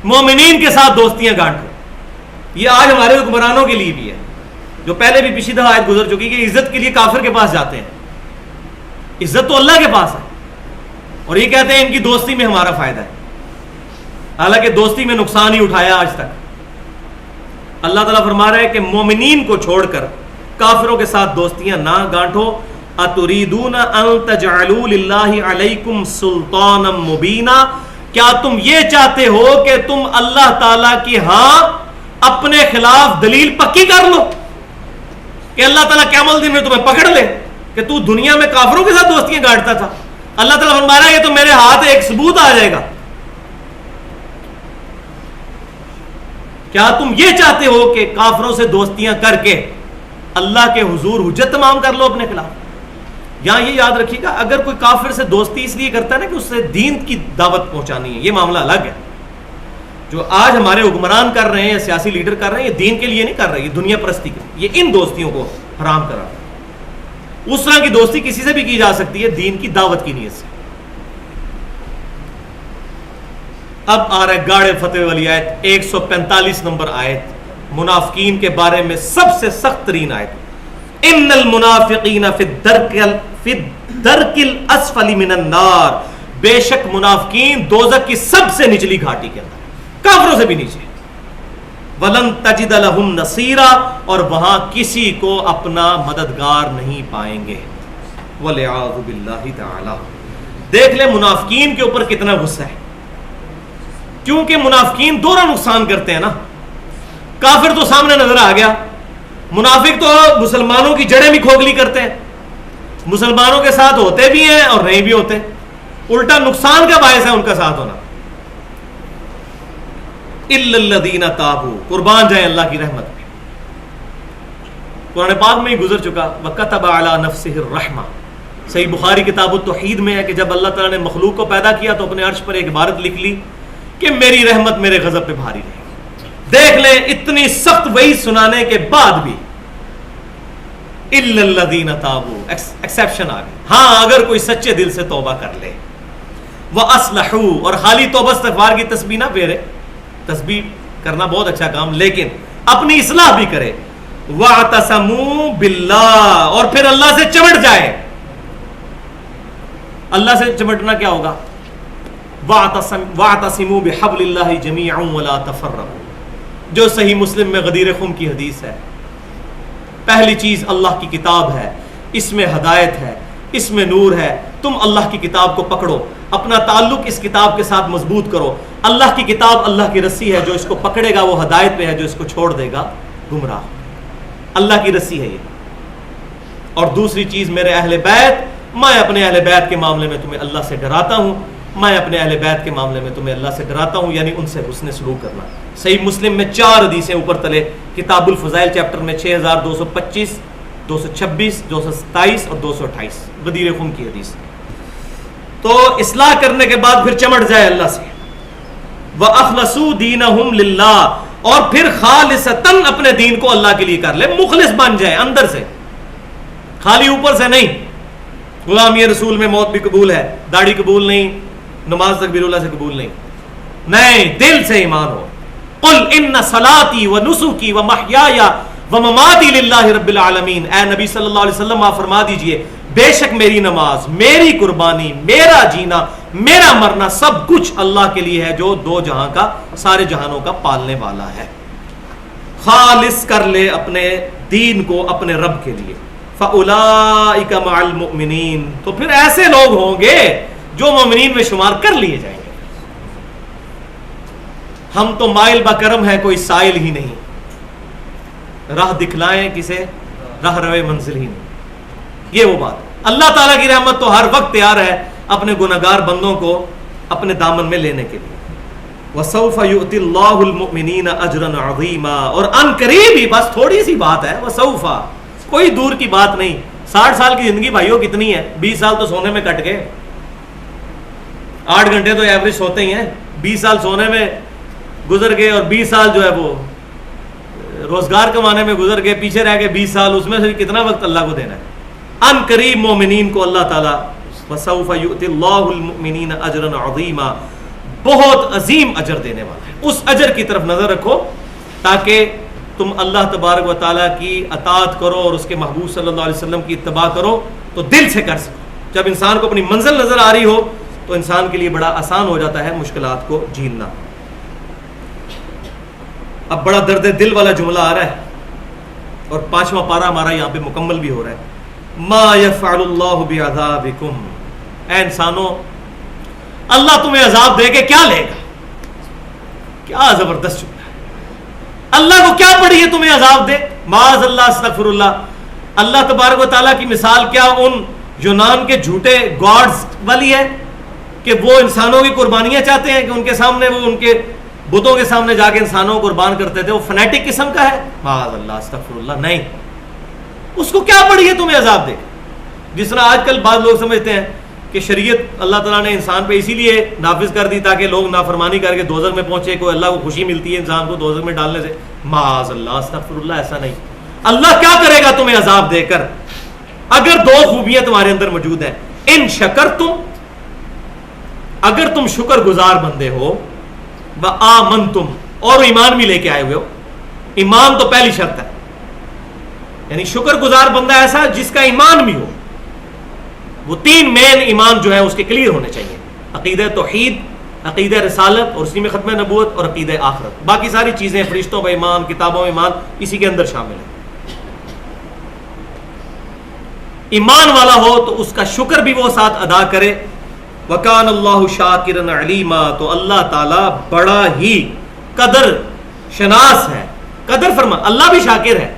مومنین کے ساتھ دوستیاں گانٹو. یہ آج ہمارے حکمرانوں کے لیے بھی ہے, جو پہلے بھی پچھلی دفعہ آیت گزر چکی کہ عزت کے لیے کافر کے پاس جاتے ہیں. عزت تو اللہ کے پاس ہے, اور یہ کہتے ہیں ان کی دوستی میں ہمارا فائدہ ہے, حالانکہ دوستی میں نقصان ہی اٹھایا آج تک. اللہ تعالیٰ فرما رہا ہے کہ مومنین کو چھوڑ کر کافروں کے ساتھ دوستیاں نہ گانٹو. اتریدون ان تجعلوا للہ علیکم سلطانا مبینا, کیا تم یہ چاہتے ہو کہ تم اللہ تعالیٰ کی ہاں اپنے خلاف دلیل پکی کر لو, کہ اللہ تعالیٰ قیامت دن میں تمہیں پکڑ لے کہ تو دنیا میں کافروں کے ساتھ دوستیاں گانٹتا تھا. اللہ تعالیٰ فرما رہا ہے یہ تو میرے ہاتھ ایک ثبوت آ جائے گا. کیا تم یہ چاہتے ہو کہ کافروں سے دوستیاں کر کے اللہ کے حضور حجت تمام کر لو اپنے خلاف؟ یہاں یہ یاد رکھیے گا, اگر کوئی کافر سے دوستی اس لیے کرتا ہے نا کہ اس سے دین کی دعوت پہنچانی ہے, یہ معاملہ الگ ہے. جو آج ہمارے حکمران کر رہے ہیں یا سیاسی لیڈر کر رہے ہیں, یہ دین کے لیے نہیں کر رہے, یہ دنیا پرستی کے لیے. یہ ان دوستیوں کو حرام کرا. اس طرح کی دوستی کسی سے بھی کی جا سکتی ہے دین کی دعوت کی نیت سے. اب آ رہا ہے گاڑے فتوے والی آیت, 145 نمبر آیت, منافقین کے بارے میں سب سے سخت ترین آیت. ان المنافقین فی الدرک الاسفل من النار, بے شک منافقین دوزخ کی سب سے نچلی گھاٹی کے اندر, کافروں سے بھی نیچے. ولن تجد لہم نصیرا, اور وہاں کسی کو اپنا مددگار نہیں پائیں گے. والعیاذ باللہ تعالی. دیکھ لیں منافقین کے اوپر کتنا غصہ ہے, کیونکہ منافقین دونوں نقصان کرتے ہیں نا. کافر تو سامنے نظر آ گیا, منافق تو مسلمانوں کی جڑیں بھی کھوکھلی کرتے ہیں, مسلمانوں کے ساتھ ہوتے بھی ہیں اور نہیں بھی ہوتے, الٹا نقصان کا باعث ہے ان کا ساتھ ہونا. الا الذین تابوا, قربان جائیں اللہ کی رحمت پہ. قرآن پاک میں ہی گزر چکا, وَكَتَبَ عَلَى نَفْسِهِ الرَّحْمَةِ. صحیح بخاری کتاب التوحید میں ہے کہ جب اللہ تعالیٰ نے مخلوق کو پیدا کیا تو اپنے عرش پر ایک عبارت لکھ لی کہ میری رحمت میرے غضب پہ بھاری رہے. دیکھ لیں اتنی سخت وعید سنانے کے بعد بھی الا الذین تابوا, ایکسیپشن آ گئی. ہاں اگر کوئی سچے دل سے توبہ کر لے, وَأَصْلَحُوا, اور خالی توبہ استغفار کی تسبیح نہ پھیرے, تسبیح کرنا بہت اچھا کام, لیکن اپنی اصلاح بھی کرے. وَاعْتَصَمُوا بِاللَّهِ, اور پھر اللہ سے چمٹ جائے. اللہ سے چمٹنا کیا ہوگا؟ وَاعْتَصِمُوا بِحَبْلِ اللَّهِ جَمِيعًا وَلَا تَفَرَّقُوا, جو صحیح مسلم میں غدیر خم کی حدیث ہے. پہلی چیز اللہ کی کتاب ہے, اس میں ہدایت ہے, اس میں نور ہے. تم اللہ کی کتاب کو پکڑو, اپنا تعلق اس کتاب کے ساتھ مضبوط کرو. اللہ کی کتاب اللہ کی رسی ہے, جو اس کو پکڑے گا وہ ہدایت پہ ہے, جو اس کو چھوڑ دے گا گمراہ. اللہ کی رسی ہے یہ. اور دوسری چیز میرے اہل بیت, میں اپنے اہل بیت کے معاملے میں تمہیں اللہ سے ڈراتا ہوں, میں اپنے اہل بیت کے معاملے میں تمہیں اللہ سے ڈراتا ہوں, یعنی ان سے حسن سلوک کرنا. صحیح مسلم میں 4 حدیثیں اوپر تلے, کتاب الفضائل چیپٹر میں 6225, 226, 227 اور 228, غدیر خم کی حدیث. تو اصلاح کرنے کے بعد پھر چمٹ جائے اللہ سے. وَأَخْلَصُوا دِينَهُمْ لِلَّهِ, اور پھر خالصتاً اپنے دین کو اللہ کے لیے کر لے, مخلص بن جائے اندر سے, خالی اوپر سے نہیں. غلامی رسول میں موت بھی قبول ہے, داڑھی قبول نہیں, نماز تکبیر اللہ سے قبول نہیں, نہیں, دل سے ایمان ہو. قُلْ إِنَّ صَلَاتِي وَنُسُكِي وَمَحْيَايَ وَمَمَاتِي لِلَّهِ رَبِّ الْعَالَمِينَ. اے نبی صلی اللہ علیہ وسلم آپ فرما دیجئے, بے شک میری نماز, میری قربانی, میرا جینا, میرا مرنا سب کچھ اللہ کے لیے ہے, جو 2 جہاں کا, سارے جہانوں کا پالنے والا ہے. خالص کر لے اپنے دین کو اپنے رب کے لیے. فَأُولَئِكَ مَعَ الْمُؤْمِنِينَ, تو پھر ایسے لوگ ہوں گے جو مومنین میں شمار کر لیے جائیں گے. ہم تو مائل با کرم ہے, کوئی سائل ہی نہیں. راہ دکھلائیں کسے؟ راہ روے منزل ہی نہیں. یہ وہ بات. اللہ تعالیٰ کی رحمت تو ہر وقت تیار ہے اپنے گنہگار بندوں کو اپنے دامن میں لینے کے لیے. وَسَوْفَ يُؤْتِ اللَّهُ الْمُؤْمِنِينَ أَجْرًا عَظِيمًا, اور ان قریب ہی, بس تھوڑی سی بات ہے, وَسَوْفَ, کوئی دور کی بات نہیں. 60 سال کی زندگی بھائیوں کتنی ہے؟ 20 سال تو سونے میں کٹ گئے, 8 گھنٹے تو ایوریج سوتے ہی ہیں, 20 سال سونے میں گزر گئے, اور 20 سال جو ہے وہ روزگار کمانے میں گزر گئے, پیچھے رہ گئے 20 سال, اس میں سے کتنا وقت اللہ کو دینا ہے. ان قریب مومنین کو اللہ تعالیٰ وَسَوْفَ يُؤْتِ اللَّهُ الْمُؤْمِنِينَ أَجْرًا عَظِيمًا, بہت عظیم اجر دینے والا ہے. اس اجر کی طرف نظر رکھو تاکہ تم اللہ تبارک و تعالیٰ کی اطاعت کرو اور اس کے محبوب صلی اللہ علیہ وسلم کی اتباع کرو تو دل سے کر سکو. جب انسان کو اپنی منزل نظر آ رہی ہو تو انسان کے لیے بڑا آسان ہو جاتا ہے مشکلات کو جھیلنا. اب بڑا درد دل والا جملہ آ رہا ہے اور 5واں پارہ ہمارا یہاں پہ مکمل بھی ہو رہا ہے. ما یفعل اللہ بعذابکم, اے انسانوں اللہ تمہیں عذاب دے کے کیا لے گا. کیا زبردست جملہ ہے. اللہ کو کیا پڑی ہے تمہیں عذاب دے؟ معاذ اللہ, استغفر اللہ. اللہ تبارک و تعالیٰ کی مثال کیا ان یونان کے جھوٹے گاڈز والی ہے کہ وہ انسانوں کی قربانیاں چاہتے ہیں کہ ان کے سامنے وہ ان کے بتوں کے سامنے جا کے انسانوں کو قربان کرتے تھے, وہ فنیٹک قسم کا ہے؟ معاذ اللہ, استغفر اللہ. نہیں, اس کو کیا پڑی ہے تمہیں عذاب دے. جس طرح آج کل بعض لوگ سمجھتے ہیں کہ شریعت اللہ تعالیٰ نے انسان پہ اسی لیے نافذ کر دی تاکہ لوگ نافرمانی کر کے دوزخ میں پہنچے, کوئی اللہ کو خوشی ملتی ہے انسان کو دوزخ میں ڈالنے سے. معاذ اللہ, استغفر اللہ, ایسا نہیں. اللہ کیا کرے گا تمہیں عذاب دے کر اگر 2 خوبیاں تمہارے اندر موجود ہیں. ان شکرتم, اگر تم شکر گزار بندے ہو, وآمنتم, اور ایمان بھی لے کے آئے ہوئے ہو. ایمان تو پہلی شرط ہے, یعنی شکر گزار بندہ ایسا جس کا ایمان بھی ہو. وہ 3 مین ایمان جو ہے اس کے کلیئر ہونے چاہیے: عقیدہ توحید, عقیدہ رسالت اور اسی میں ختم نبوت, اور عقیدہ آخرت. باقی ساری چیزیں فرشتوں کا ایمان, کتابوں میں ایمان, اسی کے اندر شامل ہے. ایمان والا ہو تو اس کا شکر بھی وہ ساتھ ادا کرے. وَكَانَ اللَّهُ شَاكِرًا عَلِيمًا, تو اللہ تعالیٰ بڑا ہی قدر شناس ہے. قدر فرما, اللہ بھی شاکر ہے,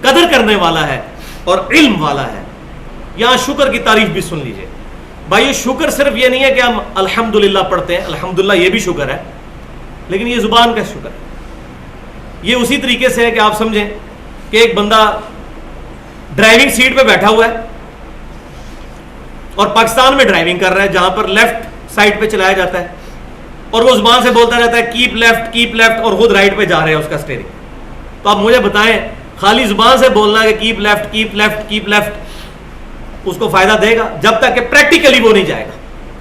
قدر کرنے والا ہے اور علم والا ہے. یہاں شکر کی تعریف بھی سن لیجئے بھائی. شکر صرف یہ نہیں ہے کہ ہم الحمدللہ پڑھتے ہیں, الحمدللہ یہ بھی شکر ہے, لیکن یہ زبان کا شکر ہے. یہ اسی طریقے سے ہے کہ آپ سمجھیں کہ ایک بندہ ڈرائیونگ سیٹ پہ بیٹھا ہوا ہے اور پاکستان میں ڈرائیونگ کر رہا ہے جہاں پر لیفٹ سائڈ پہ چلایا جاتا ہے, اور وہ زبان سے بولتا رہتا ہے کیپ لیفٹ, اور خود رائٹ پہ جا رہا ہے اس کا اسٹیئرنگ. تو آپ مجھے بتائیں خالی زبان سے بولنا ہے کہ کیپ لیفٹ, اس کو فائدہ دے گا جب تک کہ پریکٹیکلی وہ نہیں جائے گا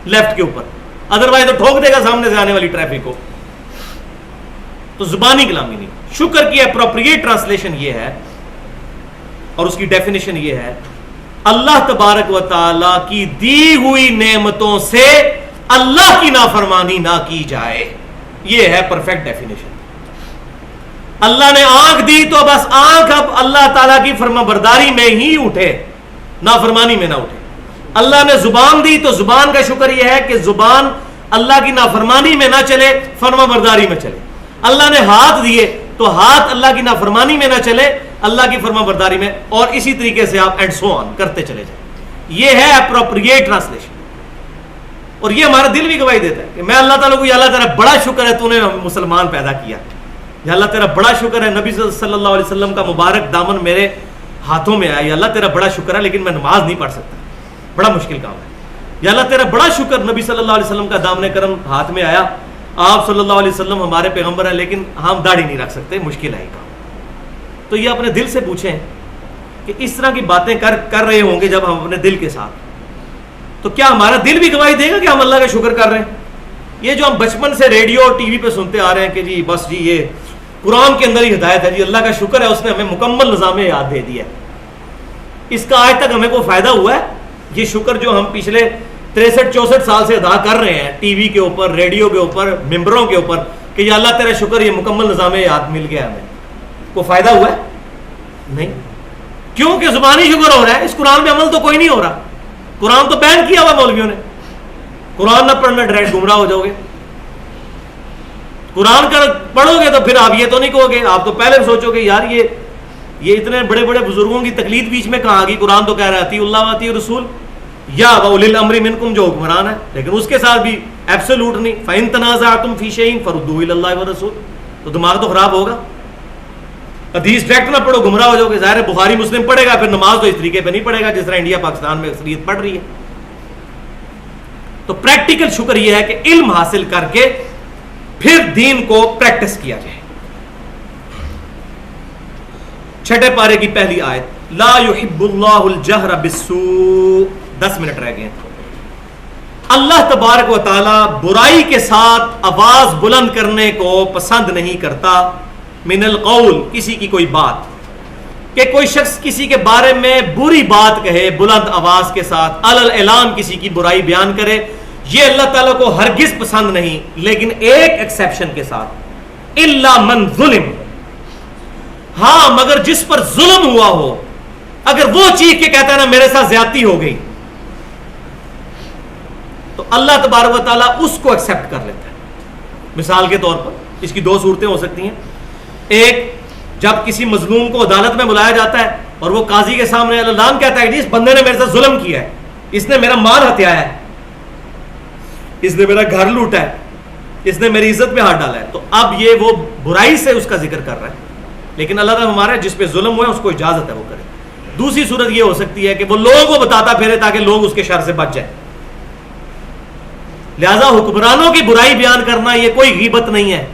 لیفٹ کے اوپر, ادروائز تو ٹھوک دے گا سامنے سے آنے والی ٹریفک کو. تو زبانی کلامی نہیں. شکر کی اپروپریٹ ٹرانسلیشن یہ ہے اور اس کی ڈیفینیشن یہ ہے: اللہ تبارک و تعالی کی دی ہوئی نعمتوں سے اللہ کی نافرمانی نہ کی جائے. یہ ہے پرفیکٹ ڈیفینیشن. اللہ نے آنکھ دی تو بس آنکھ اب اللہ تعالیٰ کی فرما برداری میں ہی اٹھے, نافرمانی میں نہ اٹھے. اللہ نے زبان دی تو زبان کا شکر یہ ہے کہ زبان اللہ کی نافرمانی میں نہ چلے, فرما برداری میں چلے. اللہ نے ہاتھ دیے تو ہاتھ اللہ کی نافرمانی میں نہ چلے, اللہ کی فرما برداری میں, اور اسی طریقے سے آپ اینڈ سو آن کرتے چلے جائیں. یہ ہے اپروپریٹ ٹرانسلیشن. اور یہ ہمارا دل بھی گواہی دیتا ہے کہ میں اللہ تعالیٰ کو, یا اللہ تیرا بڑا شکر ہے تو نے مسلمان پیدا کیا, یا اللہ تیرا بڑا شکر ہے نبی صلی اللہ علیہ وسلم کا مبارک دامن میرے ہاتھوں میں آیا, یا اللہ تیرا بڑا شکر ہے لیکن میں نماز نہیں پڑھ سکتا, بڑا مشکل کام ہے. یا اللہ تیرا بڑا شکر نبی صلی اللہ علیہ وسلم کا دامن کرم ہاتھ میں آیا, آپ صلی اللہ علیہ وسلم ہمارے پیغمبر ہیں لیکن ہم داڑھی نہیں رکھ سکتے, مشکل ہے یہ کام. تو یہ اپنے دل سے پوچھیں کہ اس طرح کی باتیں کر رہے ہوں گے جب ہم اپنے دل کے ساتھ, تو کیا ہمارا دل بھی گواہی دے گا کہ ہم اللہ کا شکر کر رہے ہیں؟ یہ جو ہم بچپن سے ریڈیو اور ٹی وی پہ سنتے آ رہے ہیں کہ جی بس جی یہ قرآن کے اندر ہی ہدایت ہے, جی اللہ کا شکر ہے اس نے ہمیں مکمل نظام یاد دے دیا ہے, اس کا آج تک ہمیں کوئی فائدہ ہوا ہے؟ یہ شکر جو ہم پچھلے 63-64 سال سے ادا کر رہے ہیں ٹی وی کے اوپر, ریڈیو کے اوپر, ممبروں کے اوپر کہ یہ اللہ تیرا شکر یہ مکمل نظام یاد مل گیا ہمیں, کوئی فائدہ ہوا ہے؟ نہیں. کیونکہ زبانی شکر ہو رہا ہے, اس قرآن میں عمل تو کوئی نہیں ہو رہا. قرآن تو بین کیا ہوا مولویوں نے, قرآن نہ پڑھنا ڈائریکٹ گمراہ ہو جاؤ گے. قرآن کا پڑھو گے تو پھر آپ یہ تو نہیں کہو گے، آپ تو پہلے سوچو گے یار یہ اتنے بڑے بڑے بزرگوں کی تقلید بیچ میں کہاں آ گئی، قرآن تو کہہ رہا ہے اطیعوا اللہ واطیعوا الرسول یا اولی الامر منکم جو حکمران ہے، لیکن اس کے ساتھ بھی ایبسولوٹ نہیں، فَإِن تَنَازَعْتُمْ فِي شَيْءٍ فَرُدُّوهُ إِلَى اللَّهِ وَالرَّسُولِ، تو دماغ تو خراب ہوگا، حدیث ڈائریکٹ نہ پڑھو گمراہ ہو جاؤ گے، ظاہر ہے بخاری مسلم پڑھے گا پھر نماز تو اس طریقے پہ نہیں پڑھے گا جس طرح انڈیا پاکستان میں اکثریت پڑھ رہی ہے۔ تو پریکٹیکل شکر یہ ہے کہ علم حاصل کر کے پھر دین کو پریکٹس کیا جائے۔ چھٹے پارے کی پہلی آیت، لا يحب اللہ الجہر بالسوء، 10 منٹ رہ گئے۔ اللہ تبارک و تعالی برائی کے ساتھ آواز بلند کرنے کو پسند نہیں کرتا، من القول، کسی کی کوئی بات، کہ کوئی شخص کسی کے بارے میں بری بات کہے بلند آواز کے ساتھ، علی الاعلان کسی کی برائی بیان کرے، یہ اللہ تعالیٰ کو ہرگز پسند نہیں، لیکن ایک ایکسیپشن کے ساتھ، الا من ظلم، ہاں مگر جس پر ظلم ہوا ہو، اگر وہ چیخ کے کہتا ہے نا میرے ساتھ زیادتی ہو گئی، تو اللہ تبارک و تعالیٰ اس کو ایکسیپٹ کر لیتا ہے۔ مثال کے طور پر اس کی 2 صورتیں ہو سکتی ہیں، ایک جب کسی مظلوم کو عدالت میں بلایا جاتا ہے اور وہ قاضی کے سامنے اعلان کہتا ہے کہ اس بندے نے میرے ساتھ ظلم کیا ہے، اس نے میرا مال ہتھیایا ہے، اس نے میرا گھر لوٹا ہے، اس نے میری عزت پہ ہاتھ ڈالا ہے، تو اب یہ وہ برائی سے اس کا ذکر کر رہا ہے، لیکن اللہ تعالیٰ ہمارا جس پہ ظلم ہوا ہے اس کو اجازت ہے وہ کرے۔ دوسری صورت یہ ہو سکتی ہے کہ وہ لوگوں کو بتاتا پھرے تاکہ لوگ اس کے شر سے بچ جائیں، لہذا حکمرانوں کی برائی بیان کرنا یہ کوئی غیبت نہیں ہے۔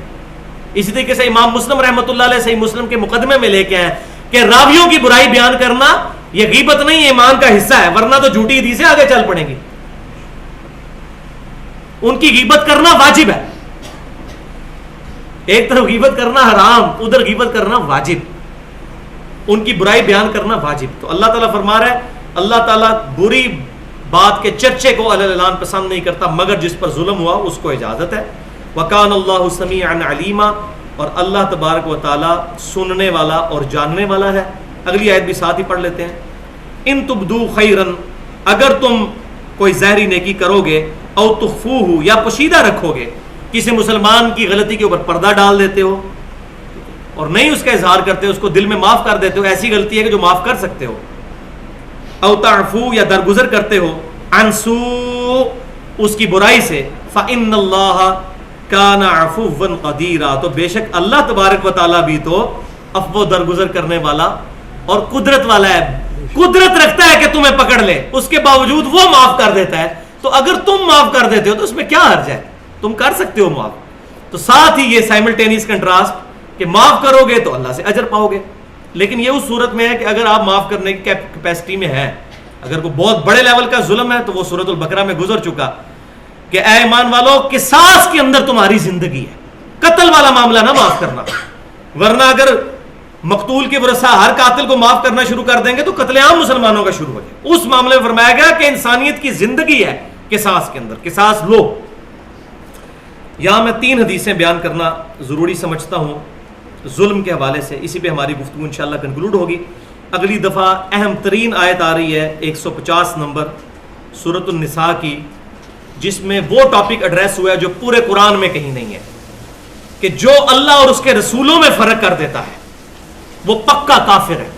اسی طریقے سے امام مسلم رحمۃ اللہ علیہ صحیح مسلم کے مقدمے میں لے کے آئے کہ راویوں کی برائی بیان کرنا یہ غیبت نہیں، ایمان کا حصہ ہے، ورنہ تو جھوٹی حدیثیں آگے چل پڑیں گی۔ ان کی غیبت کرنا واجب ہے، ایک طرف غیبت کرنا حرام، ادھر غیبت کرنا واجب، ان کی برائی بیان کرنا واجب۔ تو اللہ تعالیٰ فرما رہا ہے اللہ تعالیٰ بری بات کے چرچے کو علی الاعلان پسند نہیں کرتا، مگر جس پر ظلم ہوا اس کو اجازت ہے۔ وَكَانَ اللَّهُ سَمِيعًا عَلِيمًا، اور اللہ تبارک و تعالیٰ سننے والا اور جاننے والا ہے۔ اگلی آیت بھی ساتھ ہی پڑھ لیتے ہیں، ان تبدو خیرن، اگر تم کوئی ظاہری نیکی کرو گے، او تخفوہ، یا پوشیدہ رکھو گے، کسی مسلمان کی غلطی کے اوپر پردہ ڈال دیتے ہو اور نہیں اس کا اظہار کرتے، اس کو دل میں معاف کر دیتے ہو، ایسی غلطی ہے کہ جو معاف کر سکتے ہو، او تعفو، یا درگزر کرتے ہو، عن سوء، اس کی برائی سے، فإن اللہ کان عفوا قدیرا، تو بے شک اللہ تبارک و تعالیٰ بھی تو عفو درگزر کرنے والا اور قدرت والا ہے، قدرت رکھتا ہے کہ تمہیں پکڑ لے، اس کے باوجود وہ معاف کر دیتا ہے۔ تو اگر تم معاف کر دیتے ہو تو اس میں کیا حرج ہے، تم کر سکتے ہو معاف۔ تو ساتھ ہی یہ سائملٹینیس کنٹراسٹ کہ معاف کرو گے تو اللہ سے اجر پاؤ گے، لیکن یہ اس صورت میں ہے کہ اگر آپ معاف کرنے کی کیپیسٹی میں ہیں، اگر کوئی بہت بڑے لیول کا ظلم ہے تو وہ سورۃ البقرہ میں گزر چکا کہ اے ایمان والو قصاص کے اندر تمہاری زندگی ہے، قتل والا معاملہ نہ معاف کرنا، ورنہ اگر مقتول کے ورثاء ہر قاتل کو معاف کرنا شروع کر دیں گے تو قتل عام مسلمانوں کا شروع ہو جائے۔ اس معاملے میں فرمایا گیا کہ انسانیت کی زندگی ہے قصاص کے اندر، قصاص لو۔ یہاں میں 3 حدیثیں بیان کرنا ضروری سمجھتا ہوں ظلم کے حوالے سے، اسی پہ ہماری گفتگو انشاءاللہ کنکلوڈ ہوگی۔ اگلی دفعہ اہم ترین آیت آ رہی ہے 150 نمبر سورۃ النساء کی، جس میں وہ ٹاپک ایڈریس ہوا ہے جو پورے قرآن میں کہیں نہیں ہے، کہ جو اللہ اور اس کے رسولوں میں فرق کر دیتا ہے وہ پکا کافر ہے۔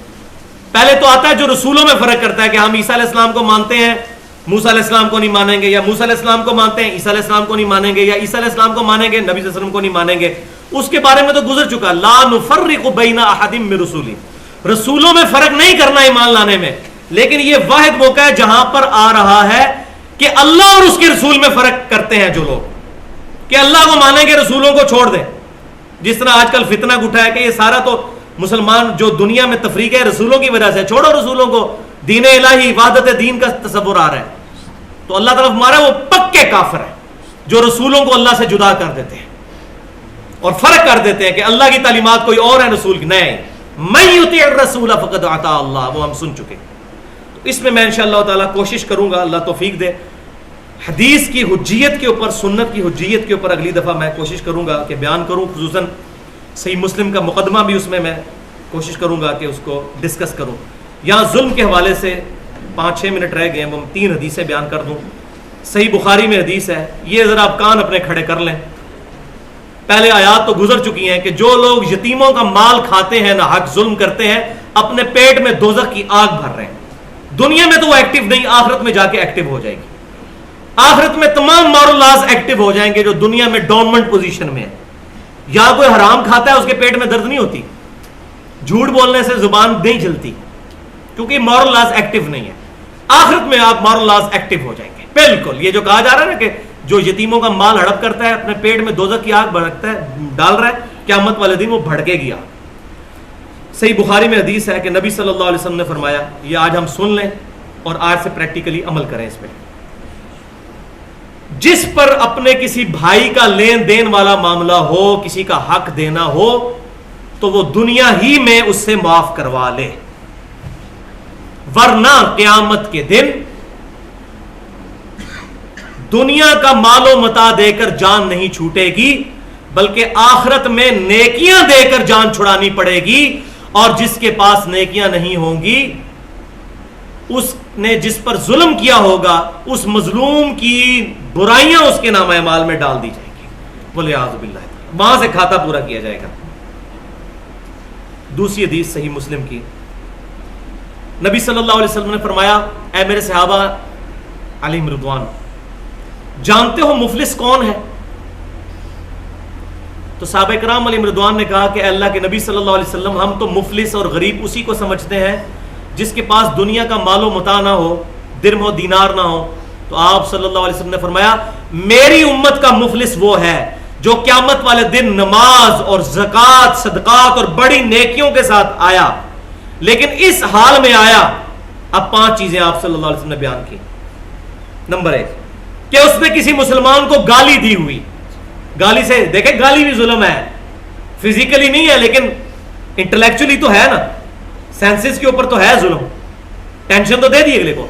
پہلے تو آتا ہے جو رسولوں میں فرق کرتا ہے کہ ہم عیسیٰ علیہ السلام کو مانتے ہیں، موسیٰ علیہ السلام کو نہیں مانیں گے، یا موسیٰ علیہ السلام کو مانتے ہیں عیسیٰ علیہ السلام کو نہیں مانیں گے، یا عیسیٰ علیہ السلام کو مانیں گے نبی صلی اللہ علیہ وسلم کو نہیں مانیں گے۔ اس کے بارے میں تو گزر چکا، لا نفرق بین احد من رسولی، رسولوں میں فرق نہیں کرنا ایمان لانے میں، لیکن یہ واحد موقع ہے جہاں پر آ رہا ہے کہ اللہ اور اس کے رسول میں فرق کرتے ہیں جو لوگ، کہ اللہ کو مانیں گے رسولوں کو چھوڑ دیں۔ جس طرح آج کل فتنہ اٹھا ہے کہ یہ سارا تو مسلمان جو دنیا میں تفریق ہے رسولوں کی وجہ سے، چھوڑو رسولوں کو، دین الہی وحدت دین کا تصور آ رہا ہے۔ تو اللہ تعالیٰ ہمارا وہ پکے کافر ہے جو رسولوں کو اللہ سے جدا کر دیتے ہیں اور فرق کر دیتے ہیں کہ اللہ کی تعلیمات کوئی اور ہے رسول کی نہیں، من یطیع الرسول فقد اطاع اللہ، وہ ہم سن چکے۔ تو اس میں میں انشاءاللہ تعالیٰ کوشش کروں گا، اللہ توفیق دے، حدیث کی حجیت کے اوپر، سنت کی حجیت کے اوپر اگلی دفعہ میں کوشش کروں گا کہ بیان کروں، خصوصاً صحیح مسلم کا مقدمہ بھی اس میں کوشش کروں گا کہ اس کو ڈسکس کروں۔ یہاں ظلم کے حوالے سے 5-6 منٹ رہ گئے ہیں، وہ 3 حدیثیں بیان کر دوں۔ صحیح بخاری میں حدیث ہے، یہ ذرا آپ کان اپنے کھڑے کر لیں، پہلے آیات تو گزر چکی ہیں کہ جو لوگ یتیموں کا مال کھاتے ہیں نہ حق ظلم کرتے ہیں اپنے پیٹ میں دوزخ کی آگ بھر رہے ہیں. دنیا میں تو وہ ایکٹیو نہیں, آخرت میں جا کے ایکٹیو ہو جائے گی. آخرت میں تمام مورل لاز ایکٹیو ہو جائیں گے جو دنیا میں ڈومنٹ پوزیشن میں ہے. یا کوئی حرام کھاتا ہے اس کے پیٹ میں درد نہیں ہوتی, جھوٹ بولنے سے زبان نہیں چلتی, کیونکہ مورل لاز ایکٹیو نہیں ہے. آخرت میں آپ مورل لاز ایکٹیو ہو جائیں گے. بالکل یہ جو کہا جا رہا ہے نا کہ جو یتیموں کا مال ہڑپ کرتا ہے اپنے پیٹ میں دوزخ کی آگ بھڑکتا ہے, ڈال رہا ہے, قیامت والے دن وہ بھڑکے گی آگ. صحیح بخاری میں حدیث ہے کہ نبی صلی اللہ علیہ وسلم نے فرمایا, یہ آج ہم سن لیں اور آج سے پریکٹیکلی عمل کریں اس پہ. جس پر اپنے کسی بھائی کا لین دین والا معاملہ ہو, کسی کا حق دینا ہو, تو وہ دنیا ہی میں اس سے معاف کروا لے, ورنہ قیامت کے دن دنیا کا مال و متاع دے کر جان نہیں چھوٹے گی, بلکہ آخرت میں نیکیاں دے کر جان چھڑانی پڑے گی. اور جس کے پاس نیکیاں نہیں ہوں گی, اس نے جس پر ظلم کیا ہوگا اس مظلوم کی برائیاں اس کے نامہ اعمال میں ڈال دی جائیں گی. والعیاذ باللہ, وہاں سے کھاتا پورا کیا جائے گا. دوسری حدیث صحیح مسلم کی, نبی صلی اللہ علیہ وسلم نے فرمایا, اے میرے صحابہ علیہم رضوان, جانتے ہو مفلس کون ہے؟ تو صحابہ کرام علیہم رضوان نے کہا کہ اے اللہ کے نبی صلی اللہ علیہ وسلم, ہم تو مفلس اور غریب اسی کو سمجھتے ہیں جس کے پاس دنیا کا مال و متاع نہ ہو, درہم و دینار نہ ہو. تو آپ صلی اللہ علیہ وسلم نے فرمایا, میری امت کا مفلس وہ ہے جو قیامت والے دن نماز اور زکوٰۃ, صدقات اور بڑی نیکیوں کے ساتھ آیا, لیکن اس حال میں آیا. اب 5 چیزیں آپ صلی اللہ علیہ وسلم نے بیان کی. نمبر 1 کہ اس نے کسی مسلمان کو گالی دی ہوئی. گالی سے دیکھیں, گالی بھی ظلم ہے, فزیکلی نہیں ہے لیکن انٹلیکچولی تو ہے نا, سینسز کے اوپر تو ہے ظلم, ٹینشن تو دے دی اگلے کو.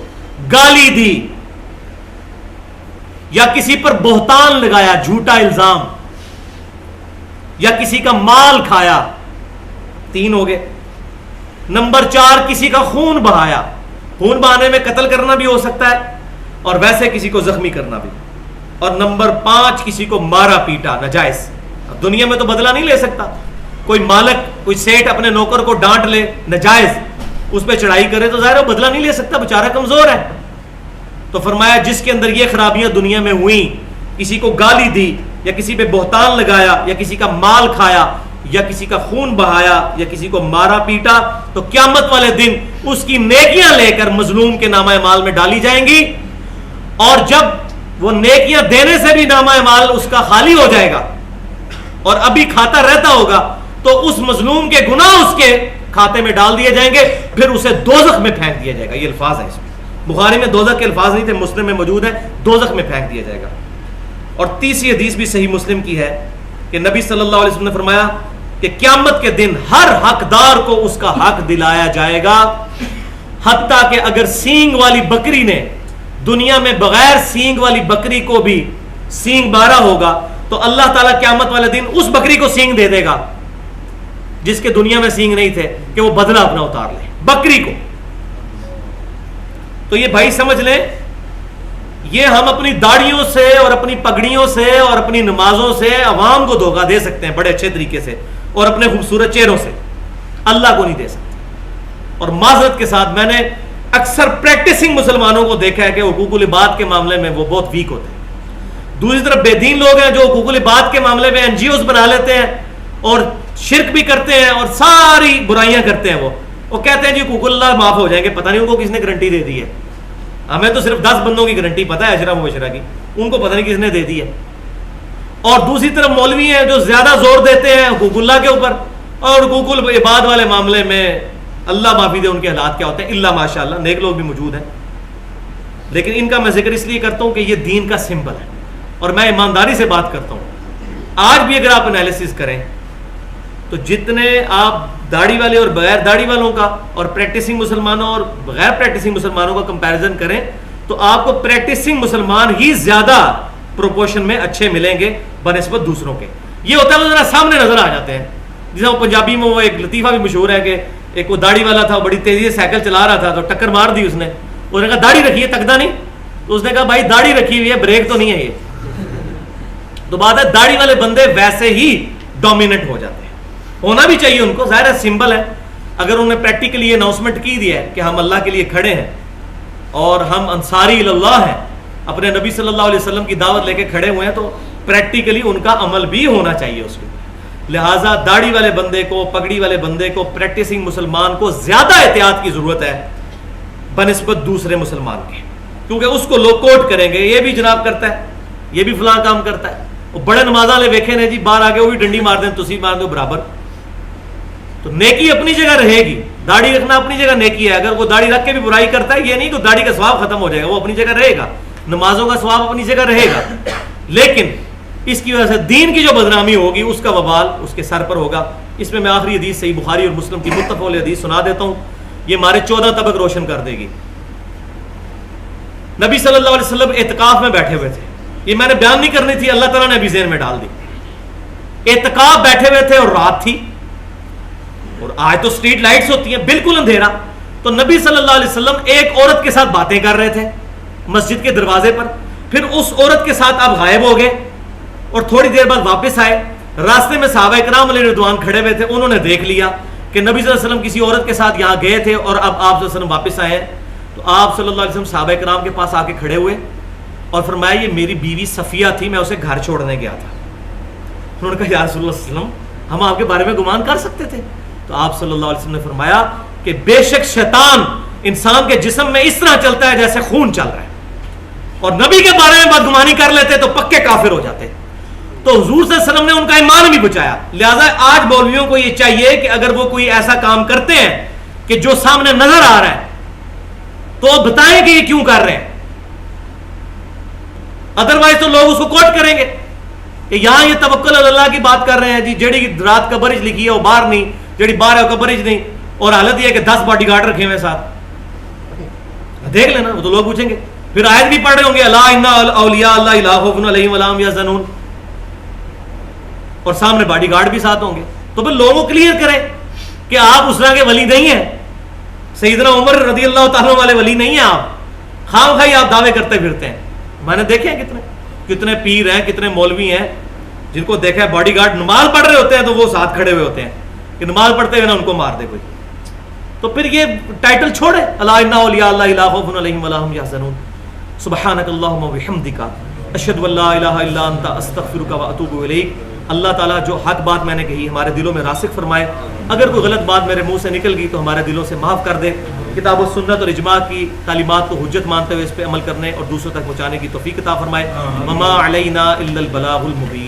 گالی دی یا کسی پر بہتان لگایا, جھوٹا الزام, یا کسی کا مال کھایا, 3 ہو گئے. نمبر 4 کسی کا خون بہایا. خون بہانے میں قتل کرنا بھی ہو سکتا ہے اور ویسے کسی کو زخمی کرنا بھی. اور نمبر 5 کسی کو مارا پیٹا ناجائز. اب دنیا میں تو بدلہ نہیں لے سکتا, کوئی مالک, کوئی سیٹ اپنے نوکر کو ڈانٹ لے ناجائز, اس پہ چڑھائی کرے تو ظاہر بدلہ نہیں لے سکتا, بیچارہ کمزور ہے. تو فرمایا جس کے اندر یہ خرابیاں دنیا میں ہوئیں, کسی کو گالی دی یا کسی پہ بہتان لگایا یا کسی کا مال کھایا یا کسی کا خون بہایا یا کسی کو مارا پیٹا, تو قیامت والے دن اس کی نیکیاں لے کر مظلوم کے نامہ اعمال میں ڈالی جائیں گی. اور جب وہ نیکیاں دینے سے بھی نامہ اعمال اس کا خالی ہو جائے گا اور ابھی کھاتا رہتا ہوگا, تو اس مظلوم کے گناہ اس کے کھاتے میں ڈال دیے جائیں گے, پھر اسے دوزخ میں پھینک دیا جائے گا. یہ الفاظ ہے اس میں, بخاری میں دوزخ کے الفاظ نہیں تھے, مسلم میں موجود ہے, دوزخ میں پھینک دیا جائے گا. اور تیسری حدیث بھی صحیح مسلم کی ہے کہ نبی صلی اللہ علیہ وسلم نے فرمایا کہ قیامت کے دن ہر حقدار کو اس کا حق دلایا جائے گا, حتیٰ کہ اگر سینگ والی بکری نے دنیا میں بغیر سینگ والی بکری کو بھی سینگ مارا ہوگا, تو اللہ تعالیٰ قیامت والے دن اس بکری کو سینگ دے دے گا جس کے دنیا میں سینگ نہیں تھے, کہ وہ بدلہ اپنا اتار لے بکری کو. تو یہ بھائی سمجھ لیں, یہ ہم اپنی داڑھیوں سے اور اپنی پگڑیوں سے اور اپنی نمازوں سے عوام کو دھوکہ دے سکتے ہیں بڑے اچھے طریقے سے, اور اپنے خوبصورت چہروں سے, اللہ کو نہیں دے سکتے. اور معذرت کے ساتھ میں نے اکثر پریکٹسنگ مسلمانوں کو دیکھا ہے کہ حقوق العباد کے معاملے میں وہ بہت ویک ہوتے ہیں. دوسری طرف بے دین لوگ ہیں جو حقوق العباد کے معاملے میں این جی اوز بنا لیتے ہیں اور شرک بھی کرتے ہیں اور ساری برائیاں کرتے ہیں. وہ کہتے ہیں جی حقوق اللہ معاف ہو جائیں گے, پتہ نہیں ان کو کس نے گارنٹی دے دی ہے. ہمیں تو صرف 10 بندوں کی گارنٹی پتہ ہے, اشرا مبشرہ کی, ان کو پتہ نہیں کس نے دے دی ہے. اور دوسری طرف مولوی ہیں جو زیادہ زور دیتے ہیں حقوق اللہ کے اوپر, اور حقوق العباد والے معاملے میں اللہ معافی دے ان کے حالات کیا ہوتے ہیں, اللہ ماشاء اللہ نیک لوگ بھی موجود ہیں, لیکن ان کا میں ذکر اس لیے کرتا ہوں کہ یہ دین کا سمبل ہے. اور میں ایمانداری سے بات کرتا ہوں, آج بھی اگر آپ انالیسس کریں تو جتنے آپ داڑھی والے اور بغیر داڑھی والوں کا اور پریکٹسنگ مسلمانوں اور بغیر پریکٹسنگ مسلمانوں کا کمپیریزن کریں تو آپ کو پریکٹسنگ مسلمان ہی زیادہ پروپورشن میں اچھے ملیں گے بنسبت دوسروں کے. یہ ہوتا ہے وہ ذرا سامنے نظر آ جاتے ہیں, جیسے وہ پنجابی میں وہ ایک لطیفہ بھی مشہور ہے کہ ایک وہ داڑھی والا تھا, بڑی تیزی سے سائیکل چلا رہا تھا تو ٹکر مار دی اس نے کہا داڑھی رکھی ہے, تکدا نہیں. تو اس نے کہا بھائی داڑھی رکھی ہوئی ہے, بریک تو نہیں ہے یہ. تو بات ہے داڑھی والے بندے ویسے ہی ڈومیننٹ ہو جاتے ہیں، ہونا بھی چاہیے ان کو، ظاہر ہے سمبل ہے. اگر انہوں نے پریکٹیکلی یہ اناؤنسمنٹ کی دی ہے کہ ہم اللہ کے لیے کھڑے ہیں اور ہم انصاری اللہ ہیں، اپنے نبی صلی اللہ علیہ وسلم کی دعوت لے کے کھڑے ہوئے ہیں، تو پریکٹیکلی ان کا عمل بھی ہونا چاہیے اس کے. لہٰذا داڑھی والے بندے کو، پگڑی والے بندے کو، پریکٹسنگ مسلمان کو زیادہ احتیاط کی ضرورت ہے بنسبت دوسرے مسلمان کے، کیونکہ اس کو لوگ کوٹ کریں گے یہ بھی جناب کرتا ہے، یہ بھی فلاں کام کرتا ہے. وہ بڑے نماز والے ویکھے نے جی باہر آ کے وہ بھی ڈنڈی مار دیں، تسی مار دو برابر. تو نیکی اپنی جگہ رہے گی، داڑھی رکھنا اپنی جگہ نیکی ہے. اگر وہ داڑھی رکھ کے بھی برائی کرتا ہے یہ نہیں کہ داڑھی کا ثواب ختم ہو جائے گا، وہ اپنی جگہ رہے گا، نمازوں کا ثواب اپنی جگہ رہے گا، لیکن اس کی وجہ سے دین کی جو بدنامی ہوگی اس کا وبال اس کے سر پر ہوگا. اس میں آخری حدیث صحیح بخاری اور مسلم کی متفق علیہ حدیث سنا دیتا ہوں، یہ ہمارے 14 طبق روشن کر دے گی. نبی صلی اللہ علیہ وسلم اعتکاف میں بیٹھے ہوئے تھے، یہ میں نے بیان نہیں کرنی تھی، اللہ تعالیٰ نے ابھی ذہن میں ڈال دی. اعتکاف بیٹھے ہوئے تھے اور رات تھی، اور آج تو اسٹریٹ لائٹس ہوتی ہیں، بالکل اندھیرا. تو نبی صلی اللہ علیہ وسلم ایک عورت کے ساتھ باتیں کر رہے تھے مسجد کے دروازے پر، پھر اس عورت کے ساتھ آپ غائب ہو گئے اور تھوڑی دیر بعد واپس آئے. راستے میں صحابہ کرام علیہ رضوان کھڑے ہوئے تھے، انہوں نے دیکھ لیا کہ نبی صلی اللہ علیہ وسلم کسی عورت کے ساتھ یہاں گئے تھے اور اب آپ صلی اللہ علیہ وسلم واپس آئے ہیں. تو آپ صلی اللہ علیہ وسلم صحابہ کرام کے پاس آ کے کھڑے ہوئے اور فرمایا یہ میری بیوی صفیہ تھی، میں اسے گھر چھوڑنے گیا تھا. انہوں نے کہا یا رسول اللہ صلی اللہ علیہ وسلم ہم آپ کے بارے میں گمان کر سکتے تھے. تو آپ صلی اللہ علیہ وسلم نے فرمایا کہ بے شک شیطان انسان کے جسم میں اس طرح چلتا ہے جیسے خون چل رہا ہے، اور نبی کے بارے میں بدگمانی کر لیتے تو پکے کافر ہو جاتے. تو حضور صلی اللہ علیہ وسلم نے ان کا ایمان بھی بچایا. لہٰذا آج مولویوں کو یہ چاہیے کہ اگر وہ کوئی ایسا کام کرتے ہیں کہ جو سامنے نظر آ رہا ہے تو بتائیں کہ یہ کیوں کر رہے ہیں، ادروائز تو لوگ اس کو کوٹ کریں گے کہ یہاں یہ توکل اللہ کی بات کر رہے ہیں جی، جیڑی رات کا برج لکھی ہے وہ باہر نہیں، جیڑی باہر ہے وہ برج نہیں، اور حالت یہ ہے کہ 10 باڈی گارڈ رکھے ہوئے ساتھ. دیکھ لینا، وہ تو لوگ پوچھیں گے. پھر آیت بھی پڑھ رہے ہوں گے الا ان اولیاء اللہ لا خوف علیہم ولا هم یحزنون، اور سامنے باڈی گارڈ بھی ساتھ ہوں گے. تو پھر لوگوں کو کلیئر کریں کہ آپ اس طرح کے ولی نہیں ہیں، سیدنا عمر رضی اللہ تعالیٰ والے ولی نہیں ہیں آپ، خام خائی آپ دعوے کرتے پھرتے ہیں. میں نے دیکھے ہیں کتنے پیر ہیں، کتنے مولوی ہیں جن کو دیکھا ہے باڈی گارڈ نماز پڑھ رہے ہوتے ہیں تو وہ ساتھ کھڑے ہوئے ہوتے ہیں کہ نماز پڑھتے ہوئے نا ان کو مار دے کوئی. تو پھر یہ ٹائٹل چھوڑے الا ان اولیاء اللہ لا خوف علیہم ولا هم یحزنون. سبحانک اللہم وبحمدک اشہد ان لا الہ الا انت استغفرک واتوب الیک. اللہ تعالیٰ جو حق بات میں نے کہی ہمارے دلوں میں راسخ فرمائے، اگر کوئی غلط بات میرے منہ سے نکل گئی تو ہمارے دلوں سے معاف کر دے. کتاب و سنت اور اجماع کی تعلیمات کو حجت مانتے ہوئے اس پہ عمل کرنے اور دوسروں تک پہنچانے کی توفیق عطا فرمائے. وما علینا الا البلاغ المبین.